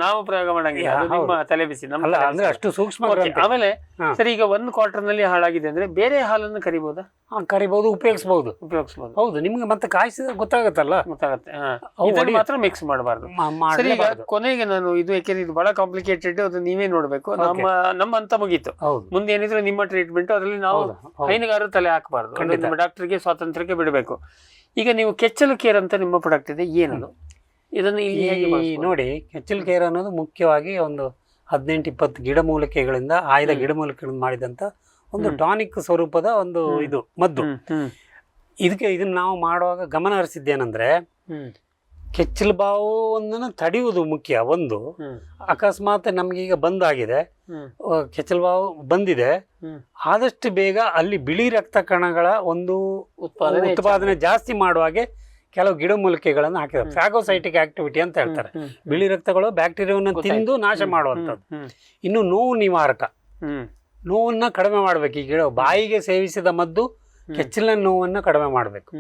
ನಾವು ಪ್ರಯೋಗ ಮಾಡಂಗಿಲ್ಲ, ಅದು ನಿಮ್ಮ ತಲೆ ಬಿಸಿ. ಅಂದ್ರೆ ಅಷ್ಟು ಸೂಕ್ಷ್ಮ. ಆಮೇಲೆ ಸರಿ, ಈಗ 1 ಕ್ವಾರ್ಟರ್ ನಲ್ಲಿ ಹಾಳಾಗಿದೆ ಅಂದ್ರೆ ಬೇರೆ ಹಾಲನ್ನು ಕರಿಬಹುದಾ? ಕರಿಬಹುದು, ಉಪಯೋಗಿಸಬಹುದು. ಹೌದು, ನಿಮ್ಗೆ ಮತ್ತೆ ಕಾಯಿಸಿದ ಗೊತ್ತಾಗತ್ತಲ್ಲ, ಗೊತ್ತಾಗತ್ತೆ. ಮಾತ್ರ ಮಿಕ್ಸ್ ಮಾಡಬಾರ್ದು. ಸರಿ, ಈಗ ಕೊನೆಗೆ ನಾನು ಇದು, ಯಾಕೆಂದ್ರೆ ಇದು ಬಹಳ ಕಾಂಪ್ಲಿಕೇಟೆಡ್, ಅದು ನೀವೇ ನೋಡ್ಬೇಕು. ನಮ್ಮ ಅಂತ ಮುಗೀತು. ಮುಂದೆ ಏನಿದ್ರು ನಿಮ್ಮ ಟ್ರೀಟ್ಮೆಂಟ್, ಅದರಲ್ಲಿ ನಾವು ಹೈನುಗಾರರು ತಲೆ ಹಾಕಬಾರ್ದು, ನಿಮ್ಮ ಡಾಕ್ಟರ್ಗೆ ಸ್ವಾತಂತ್ರ್ಯಕ್ಕೆ ಬಿಡಬೇಕು. ಈಗ ನೀವು ಕೆಚ್ಚಲು ಕೇರ್ ಅಂತ ನಿಮ್ಮ ಪ್ರಾಡಕ್ಟ್ ಇದೆ, ಏನದು? ಇದನ್ನು ಇಲ್ಲಿ ನೋಡಿ, ಕೆಚ್ಚಲು ಕೇರ್ ಅನ್ನೋದು ಮುಖ್ಯವಾಗಿ ಒಂದು 18-20 ಗಿಡಮೂಲಿಕೆಗಳಿಂದ ಆಯ್ದ ಗಿಡಮೂಲಿಕೆಗಳಿಂದ ಮಾಡಿದಂತ ಒಂದು ಟಾನಿಕ್ ಸ್ವರೂಪದ ಒಂದು ಇದು ಮದ್ದು. ಇದನ್ನ ನಾವು ಮಾಡುವಾಗ ಗಮನ ಹರಿಸಿದ್ದೇನೆಂದ್ರೆ, ಕೆಚ್ಚಲು ಬಾವನ್ನು ತಡೆಯುವುದು ಮುಖ್ಯ. ಒಂದು, ಅಕಸ್ಮಾತ್ ನಮ್ಗೀಗ ಬಂದಾಗಿದೆ, ಕೆಚ್ಚಲು ಬಾವು ಬಂದಿದೆ, ಆದಷ್ಟು ಬೇಗ ಅಲ್ಲಿ ಬಿಳಿ ರಕ್ತ ಕಣಗಳ ಒಂದು ಉತ್ಪಾದನೆ ಜಾಸ್ತಿ ಮಾಡುವಾಗೆ ಕೆಲವು ಗಿಡಮೂಲಿಕೆಗಳನ್ನು ಹಾಕಿದ್ದಾರೆ. ಫ್ಯಾಗೋಸೈಟಿಕ್ ಆಕ್ಟಿವಿಟಿ ಅಂತ ಹೇಳ್ತಾರೆ. ಬಿಳಿ ರಕ್ತಗಳು ಬ್ಯಾಕ್ಟೀರಿಯಾವನ್ನು ತಿಂದು ನಾಶ ಮಾಡುವಂಥದ್ದು. ಇನ್ನು ನೋವು ನಿವಾರಕ, ನೋವನ್ನ ಕಡಿಮೆ ಮಾಡ್ಬೇಕು. ಈ ಗಿಡ ಬಾಯಿಗೆ ಸೇವಿಸಿದ ಮದ್ದು ಕೆಚ್ಚಲಿನ ನೋವನ್ನು ಕಡಿಮೆ ಮಾಡಬೇಕು.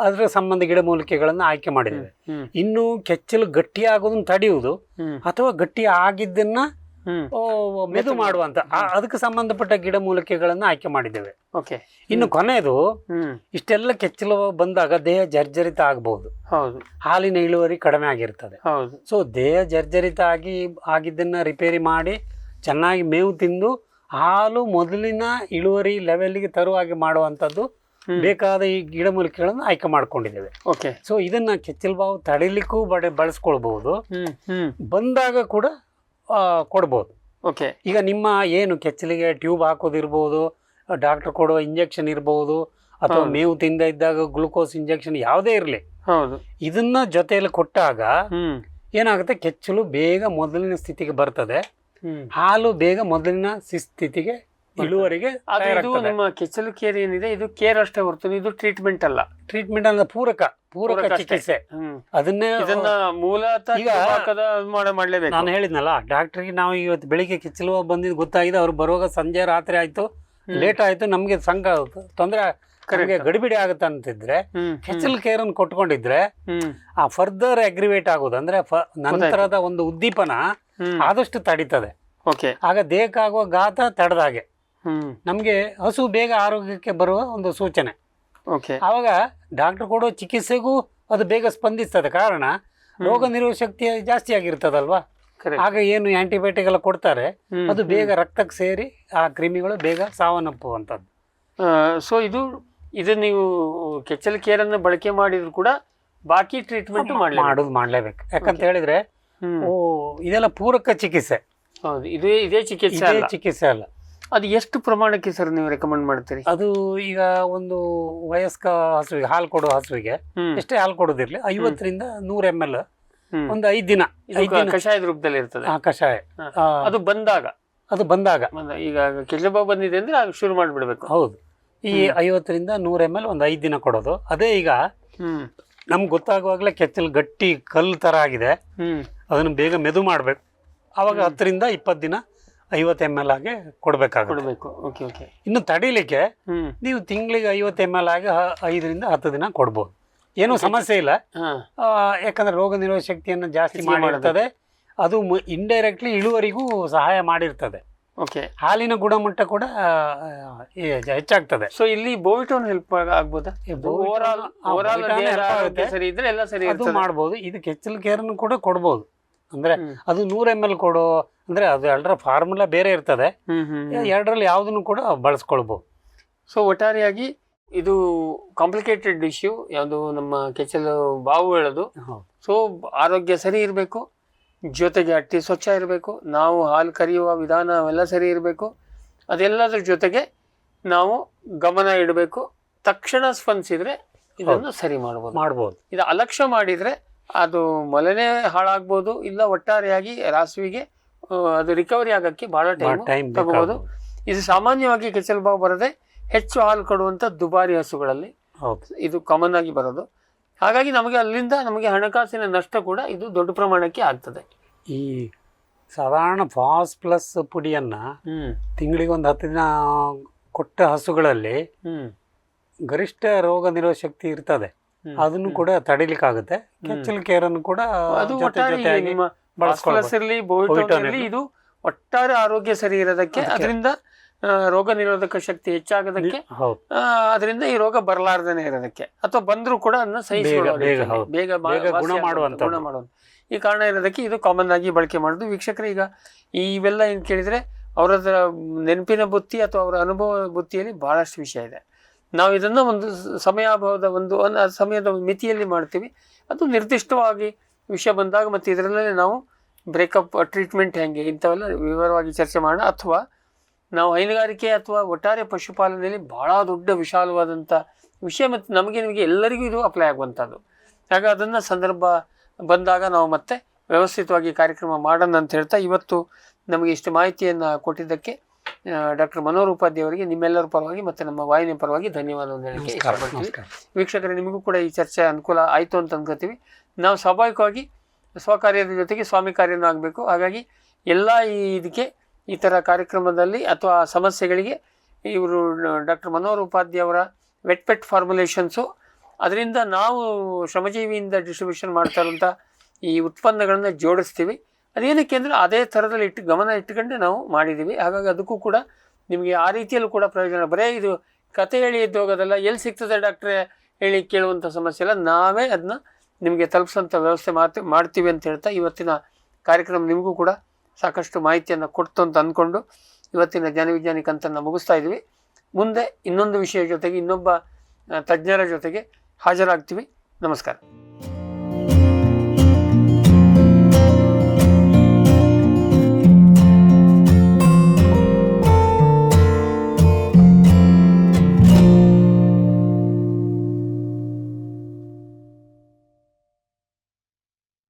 ಅದರ ಸಂಬಂಧ ಗಿಡಮೂಲಿಕೆಗಳನ್ನು ಆಯ್ಕೆ ಮಾಡಿದ್ದೇವೆ. ಇನ್ನು ಕೆಚ್ಚಲು ಗಟ್ಟಿಯಾಗೋದನ್ನ ತಡೆಯುವುದು ಅಥವಾ ಗಟ್ಟಿ ಆಗಿದ್ದನ್ನ ಮೆದು ಮಾಡುವಂತ ಅದಕ್ಕೆ ಸಂಬಂಧಪಟ್ಟ ಗಿಡಮೂಲಿಕೆಗಳನ್ನು ಆಯ್ಕೆ ಮಾಡಿದ್ದೇವೆ. ಇನ್ನು ಕೊನೆಯದು, ಇಷ್ಟೆಲ್ಲ ಕೆಚ್ಚಲು ಬಂದಾಗ ದೇಹ ಜರ್ಜರಿತ ಆಗಬಹುದು, ಹಾಲಿನ ಇಳುವರಿ ಕಡಿಮೆ ಆಗಿರ್ತದೆ. ಸೊ ದೇಹ ಜರ್ಜರಿತ ಆಗಿದ್ದನ್ನ ರಿಪೇರಿ ಮಾಡಿ ಚೆನ್ನಾಗಿ ಮೇವು ತಿಂದು ಹಾಲು ಮೊದಲಿನ ಇಳುವರಿ ಲೆವೆಲ್ಗೆ ತರುವಾಗೆ ಮಾಡುವಂಥದ್ದು ಬೇಕಾದ ಈ ಗಿಡಮೂಲಿಕೆಗಳನ್ನು ಆಯ್ಕೆ ಮಾಡ್ಕೊಂಡಿದ್ದೇವೆ. ಸೊ ಇದನ್ನ ಕೆಚ್ಚಲು ಬಾವು ತಡಿಲಿಕ್ಕೂ ಬಳಸ್ಕೊಳ್ಬಹುದು, ಬಂದಾಗ ಕೂಡ ಕೊಡ್ಬೋದು. ಈಗ ನಿಮ್ಮ ಏನು ಕೆಚ್ಚಲಿಗೆ ಟ್ಯೂಬ್ ಹಾಕೋದಿರ್ಬೋದು, ಡಾಕ್ಟರ್ ಕೊಡುವ ಇಂಜೆಕ್ಷನ್ ಇರ್ಬೋದು, ಅಥವಾ ಮೇವು ತಿಂದ ಇದ್ದಾಗ ಗ್ಲೂಕೋಸ್ ಇಂಜೆಕ್ಷನ್ ಯಾವುದೇ ಇರಲಿ, ಇದನ್ನ ಜೊತೆಯಲ್ಲಿ ಕೊಟ್ಟಾಗ ಏನಾಗುತ್ತೆ, ಕೆಚ್ಚಲು ಬೇಗ ಮೊದಲಿನ ಸ್ಥಿತಿಗೆ ಬರ್ತದೆ, ಹಾಲು ಬೇಗ ಮೊದಲಿನ ಸ್ಥಿತಿಗೆ ಇಳುವರಿಗೆ. ನಿಮ್ಮ ಕೆಚ್ಚಲು ಕೇರ್ ಏನಿದೆ, ಇದು ಕೇರ್ ಅಷ್ಟೇ ಹೊರತು ಇದು ಟ್ರೀಟ್ಮೆಂಟ್ ಅಲ್ಲ. ಟ್ರೀಟ್ಮೆಂಟ್ ಅಂದ್ರೆ ಪೂರಕ ಚಿಕಿತ್ಸೆ. ಅದನ್ನೇ ಮಾಡಲೇಬೇಕು. ನಾನು ಹೇಳಿದ್ನಲ್ಲ, ಡಾಕ್ಟರ್ಗೆ ನಾವು ಇವತ್ತು ಬೆಳಿಗ್ಗೆ ಕೆಚ್ಚಲು ಬಂದಿದ್ದು ಗೊತ್ತಾಗಿದೆ, ಅವ್ರು ಬರುವಾಗ ಸಂಜೆ ರಾತ್ರಿ ಆಯ್ತು, ಲೇಟ್ ಆಯ್ತು, ನಮ್ಗೆ ತೊಂದರೆ ಗಡಿಬಿಡಿ ಆಗುತ್ತೆ ಅಂತಿದ್ರೆ ಕೆಚ್ಚಲು ಕೇರ್ ಅನ್ನು ಕೊಟ್ಕೊಂಡಿದ್ರೆ ಆ ಫರ್ದರ್ ಅಗ್ರಿವೇಟ್ ಆಗೋದು ಅಂದ್ರೆ ನಂತರದ ಒಂದು ಉದ್ದೀಪನ ಆದಷ್ಟು ತಡೀತದೆ. ಆಗ ದೇಹಕ್ಕಾಗುವ ಘಾತ ತಡೆದಾಗೆ ನಮ್ಗೆ ಹಸು ಬೇಗ ಆರೋಗ್ಯಕ್ಕೆ ಬರುವ ಒಂದು ಸೂಚನೆ. ಆವಾಗ ಡಾಕ್ಟರ್ ಕೊಡೋ ಚಿಕಿತ್ಸೆಗೂ ಅದು ಬೇಗ ಸ್ಪಂದಿಸ್ತದೆ. ಕಾರಣ ರೋಗ ನಿರೋಧಕ ಶಕ್ತಿ ಜಾಸ್ತಿ ಆಗಿರ್ತದಲ್ವಾ. ಆಗ ಏನು ಆಂಟಿಬಯೋಟಿಕ್ ಎಲ್ಲ ಕೊಡ್ತಾರೆ, ಅದು ಬೇಗ ರಕ್ತಕ್ಕೆ ಸೇರಿ ಆ ಕ್ರಿಮಿಗಳು ಬೇಗ ಸಾವನ್ನಪ್ಪುವಂಥದ್ದು. ಸೊ ಇದು ನೀವು ಕೆಚ್ಚಲು ಕೇರ್ ಅನ್ನು ಬಳಕೆ ಮಾಡಿದ್ರು ಕೂಡ ಬಾಕಿ ಟ್ರೀಟ್ಮೆಂಟ್ ಮಾಡ್ಲೇಬೇಕು. ಯಾಕಂತ ಹೇಳಿದ್ರೆ ಇದೆಲ್ಲ ಪೂರಕ ಚಿಕಿತ್ಸೆ. ಹೌದು, ಇದೇ ಚಿಕಿತ್ಸೆ ಅಲ್ಲ. ಅದು ಎಷ್ಟು ಪ್ರಮಾಣಕ್ಕೆ ಸರ್ ನೀವು ರೆಕಮೆಂಡ್ ಮಾಡ್ತೀರಿ? ಅದು ಈಗ ಒಂದು ವಯಸ್ಕ ಹಸುವಿಗೆ, ಹಾಲು ಕೊಡುವ ಹಸುವಿಗೆ ಎಷ್ಟೇ ಹಾಲು ಕೊಡೋದಿರ್ಲಿ, 50ರಿಂದ 100 ml ಒಂದು 5 ದಿನ ಕಷಾಯದ ರೂಪದಲ್ಲಿ ಇರ್ತದೆ. ಕಷಾಯ ಅದು ಬಂದಾಗ ಈಗ ಕೆಚ್ಚಲು ಬಂದಿದೆ ಅಂದ್ರೆ ಶುರು ಮಾಡಿಬಿಡ್ಬೇಕು. ಹೌದು, ಈ 50ರಿಂದ 100 ml ಒಂದು 5 ದಿನ ಕೊಡೋದು. ಅದೇ ಈಗ ನಮ್ಗೆ ಗೊತ್ತಾಗುವಾಗಲೇ ಕೆಚ್ಚಲು ಗಟ್ಟಿ ಕಲ್ಲು ತರ ಆಗಿದೆ, ಅದನ್ನು ಬೇಗ ಮೆದು ಮಾಡ್ಬೇಕು. ಅವಾಗ 10ರಿಂದ 20 ದಿನ 50 ml ಆಗಿ ಕೊಡ್ಬೇಕಾಗುತ್ತೆ. ಇನ್ನು ತಡಿಲಿಕ್ಕೆ ನೀವು ತಿಂಗಳಿಗೆ 50 ml ಆಗಿ 5ರಿಂದ 10 ದಿನ ಕೊಡ್ಬೋದು. ಏನೂ ಸಮಸ್ಯೆ ಇಲ್ಲ, ಯಾಕಂದ್ರೆ ರೋಗ ನಿರೋಧಕ ಶಕ್ತಿಯನ್ನು ಜಾಸ್ತಿ ಮಾಡಿರ್ತದೆ. ಅದು ಇಂಡೈರೆಕ್ಟ್ಲಿ ಇಳುವರಿಗೂ ಸಹಾಯ ಮಾಡಿರ್ತದೆ. ಹಾಲಿನ ಗುಣಮಟ್ಟ ಕೂಡ ಹೆಚ್ಚಾಗ್ತದೆ. ಸೊ ಇಲ್ಲಿ ಬೋವಿಟೋನ್ ಹೆಲ್ಪ್ ಆಗ್ಬೋದಾ? ಅದು ಮಾಡ್ಬೋದು. ಇದು ಕೆಚ್ಚಲು ಕೇರನ್ನು ಕೂಡ ಕೊಡ್ಬೋದು. ಅಂದ್ರೆ ಅದು 100 ml ಕೊಡೋ ಅಂದ್ರೆ ಅದು ಎರಡರ ಫಾರ್ಮುಲಾ ಬೇರೆ ಇರ್ತದೆ, ಎರಡರಲ್ಲಿ ಯಾವುದನ್ನು ಕೂಡ ಬಳಸ್ಕೊಳ್ಬಹುದು. ಸೊ ಒಟ್ಟಾರೆಯಾಗಿ ಇದು ಕಾಂಪ್ಲಿಕೇಟೆಡ್ ಇಶ್ಯೂ, ಯಾವುದು ನಮ್ಮ ಕೆಚ್ಚಲು ಬಾವು ಹೇಳೋದು. ಸೊ ಆರೋಗ್ಯ ಸರಿ ಇರಬೇಕು, ಜೊತೆಗೆ ಅಟ್ಟಿ ಸ್ವಚ್ಛ ಇರಬೇಕು, ನಾವು ಹಾಲು ಕರೆಯುವ ವಿಧಾನ ಅವೆಲ್ಲ ಸರಿ ಇರಬೇಕು. ಅದೆಲ್ಲದ್ರ ಜೊತೆಗೆ ನಾವು ಗಮನ ಇಡಬೇಕು. ತಕ್ಷಣ ಸ್ಪಂದಿಸಿದ್ರೆ ಇದನ್ನು ಸರಿ ಮಾಡ್ಬೋದು. ಇದು ಅಲಕ್ಷ್ಯ ಮಾಡಿದ್ರೆ ಅದು ಮೊಲನೆ ಹಾಳಾಗ್ಬೋದು, ಇಲ್ಲ ಒಟ್ಟಾರೆಯಾಗಿ ರಾಸುವಿಗೆ ಅದು ರಿಕವರಿ ಆಗೋಕ್ಕೆ ಭಾಳ time ಟೈಮ್ ತಗೋಬೋದು. ಇದು ಸಾಮಾನ್ಯವಾಗಿ ಕೆಚ್ಚಲು ಬಾವು ಬರದೆ ಹೆಚ್ಚು ಹಾಲು ಕೊಡುವಂಥ ದುಬಾರಿ ಹಸುಗಳಲ್ಲಿ ಹೌದು. ಇದು ಕಾಮನ್ ಆಗಿ ಬರೋದು. ಹಾಗಾಗಿ ಅಲ್ಲಿಂದ ನಮಗೆ ಹಣಕಾಸಿನ ನಷ್ಟ ಕೂಡ ಇದು ದೊಡ್ಡ ಪ್ರಮಾಣಕ್ಕೆ ಆಗ್ತದೆ. ಈ ಸಾಧಾರಣ ಫಾಸ್ ಪ್ಲಸ್ ಪುಡಿಯನ್ನು ತಿಂಗಳಿಗೆ ಒಂದು 10 ದಿನ ಕೊಟ್ಟ ಹಸುಗಳಲ್ಲಿ ಗರಿಷ್ಠ ರೋಗ ನಿರೋಧಕ ಶಕ್ತಿ ಇರ್ತದೆ. ಅದನ್ನು ಕೂಡ ತಡಿಲಿಕ್ಕಾಗುತ್ತೆ. ಕೆಚ್ಚಲು ಕೇರನ್ನು ಕೂಡ ಅದು ಒಟ್ಟಾರೆ ಇದು ಒಟ್ಟಾರೆ ಆರೋಗ್ಯ ಸರಿ ಇರೋದಕ್ಕೆ, ಅದರಿಂದ ರೋಗ ನಿರೋಧಕ ಶಕ್ತಿ ಹೆಚ್ಚಾಗೋದಕ್ಕೆ, ಅದರಿಂದ ಈ ರೋಗ ಬರಲಾರ್ದೇನೆ ಇರೋದಕ್ಕೆ, ಅಥವಾ ಬಂದರೂ ಕೂಡ ಅದನ್ನ ಸಹಿಸಿಕೊಳ್ಳೋದು, ಬೇಗ ಗುಣ ಮಾಡುವಂತ ಈ ಕಾರಣ ಇರೋದಕ್ಕೆ ಇದು ಕಾಮನ್ ಆಗಿ ಬಳಕೆ ಮಾಡೋದು. ವೀಕ್ಷಕರು, ಈಗ ಇವೆಲ್ಲ ಏನು ಕೇಳಿದರೆ ಅವರ ನೆನಪಿನ ಬುತ್ತಿ ಅಥವಾ ಅವರ ಅನುಭವ ಬುತ್ತಿಯಲ್ಲಿ ಬಹಳಷ್ಟು ವಿಷಯ ಇದೆ. ನಾವು ಇದನ್ನು ಒಂದು ಸಮಯಾಭಾವದ ಒಂದು ಸಮಯದ ಮಿತಿಯಲ್ಲಿ ಮಾಡ್ತೀವಿ. ಅದು ನಿರ್ದಿಷ್ಟವಾಗಿ ವಿಷಯ ಬಂದಾಗ ಮತ್ತು ಇದರಲ್ಲೇ ನಾವು ಬ್ರೇಕಪ್ ಟ್ರೀಟ್ಮೆಂಟ್ ಹೆಂಗೆ ಇಂಥವೆಲ್ಲ ವಿವರವಾಗಿ ಚರ್ಚೆ ಮಾಡೋಣ. ಅಥವಾ ನಾವು ಹೈನುಗಾರಿಕೆ ಅಥವಾ ಒಟ್ಟಾರೆ ಪಶುಪಾಲನೆಯಲ್ಲಿ ಭಾಳ ದೊಡ್ಡ ವಿಶಾಲವಾದಂಥ ವಿಷಯ ಮತ್ತು ನಿಮಗೆ ಎಲ್ಲರಿಗೂ ಇದು ಅಪ್ಲೈ ಆಗುವಂಥದ್ದು. ಆಗ ಅದನ್ನು ಸಂದರ್ಭ ಬಂದಾಗ ನಾವು ಮತ್ತೆ ವ್ಯವಸ್ಥಿತವಾಗಿ ಕಾರ್ಯಕ್ರಮ ಮಾಡೋಣ ಅಂತ ಹೇಳ್ತಾ, ಇವತ್ತು ನಮಗೆ ಇಷ್ಟು ಮಾಹಿತಿಯನ್ನು ಕೊಟ್ಟಿದ್ದಕ್ಕೆ ಡಾಕ್ಟರ್ ಮನೋಹರ್ ಉಪಾಧ್ಯಾಯ ಅವರಿಗೆ ನಿಮ್ಮೆಲ್ಲರ ಪರವಾಗಿ ಮತ್ತು ನಮ್ಮ ವಾಹಿನಿಯ ಪರವಾಗಿ ಧನ್ಯವಾದವನ್ನು ಹೇಳಕ್ಕೆ ಇಷ್ಟಪಡ್ತೀವಿ. ವೀಕ್ಷಕರೇ, ನಿಮಗೂ ಕೂಡ ಈ ಚರ್ಚೆ ಅನುಕೂಲ ಆಯಿತು ಅಂತ ಅನ್ಕೋತೀವಿ. ನಾವು ಸ್ವಾಭಾವಿಕವಾಗಿ ಸ್ವಕಾರ್ಯದ ಜೊತೆಗೆ ಸ್ವಾಮಿ ಕಾರ್ಯನೂ ಆಗಬೇಕು. ಹಾಗಾಗಿ ಎಲ್ಲ ಇದಕ್ಕೆ ಈ ಥರ ಕಾರ್ಯಕ್ರಮದಲ್ಲಿ ಅಥವಾ ಸಮಸ್ಯೆಗಳಿಗೆ ಇವರು ಡಾಕ್ಟರ್ ಮನೋಹರ್ ಉಪಾಧ್ಯಾಯ ಅವರ ವೆಟ್ ಫಾರ್ಮುಲೇಷನ್ಸು, ಅದರಿಂದ ನಾವು ಶ್ರಮಜೀವಿಯಿಂದ ಡಿಸ್ಟ್ರಿಬ್ಯೂಷನ್ ಮಾಡ್ತಾ ಇರುವಂಥ ಈ ಉತ್ಪನ್ನಗಳನ್ನು ಜೋಡಿಸ್ತೀವಿ. ಅದೇನಕ್ಕೆ ಅಂದರೆ ಅದೇ ಥರದಲ್ಲಿ ಗಮನ ಇಟ್ಟುಕೊಂಡೆ ನಾವು ಮಾಡಿದ್ದೀವಿ. ಹಾಗಾಗಿ ಅದಕ್ಕೂ ಕೂಡ ನಿಮಗೆ ಆ ರೀತಿಯಲ್ಲೂ ಕೂಡ ಪ್ರಯೋಜನ. ಬರೇ ಇದು ಕತೆ ಹೇಳಿ ಎದ್ದೋಗೋದಲ್ಲ, ಎಲ್ಲಿ ಸಿಗ್ತದೆ ಡಾಕ್ಟ್ರೇ ಹೇಳಿ ಕೇಳುವಂಥ ಸಮಸ್ಯೆ ಎಲ್ಲ, ನಾವೇ ಅದನ್ನ ನಿಮಗೆ ತಲುಪಿಸೋಂಥ ವ್ಯವಸ್ಥೆ ಮಾಡ್ತೀವಿ ಅಂತ ಹೇಳ್ತಾ, ಇವತ್ತಿನ ಕಾರ್ಯಕ್ರಮ ನಿಮಗೂ ಕೂಡ ಸಾಕಷ್ಟು ಮಾಹಿತಿಯನ್ನು ಕೊಡ್ತು ಅಂತ ಅಂದ್ಕೊಂಡು ಇವತ್ತಿನ ಜ್ಞಾನವಿಜ್ಞಾನಿ ಕಂತನ್ನು ಮುಗಿಸ್ತಾ ಇದ್ವಿ. ಮುಂದೆ ಇನ್ನೊಂದು ವಿಷಯ ಜೊತೆಗೆ ಇನ್ನೊಬ್ಬ ತಜ್ಞರ ಜೊತೆಗೆ ಹಾಜರಾಗ್ತೀವಿ. ನಮಸ್ಕಾರ.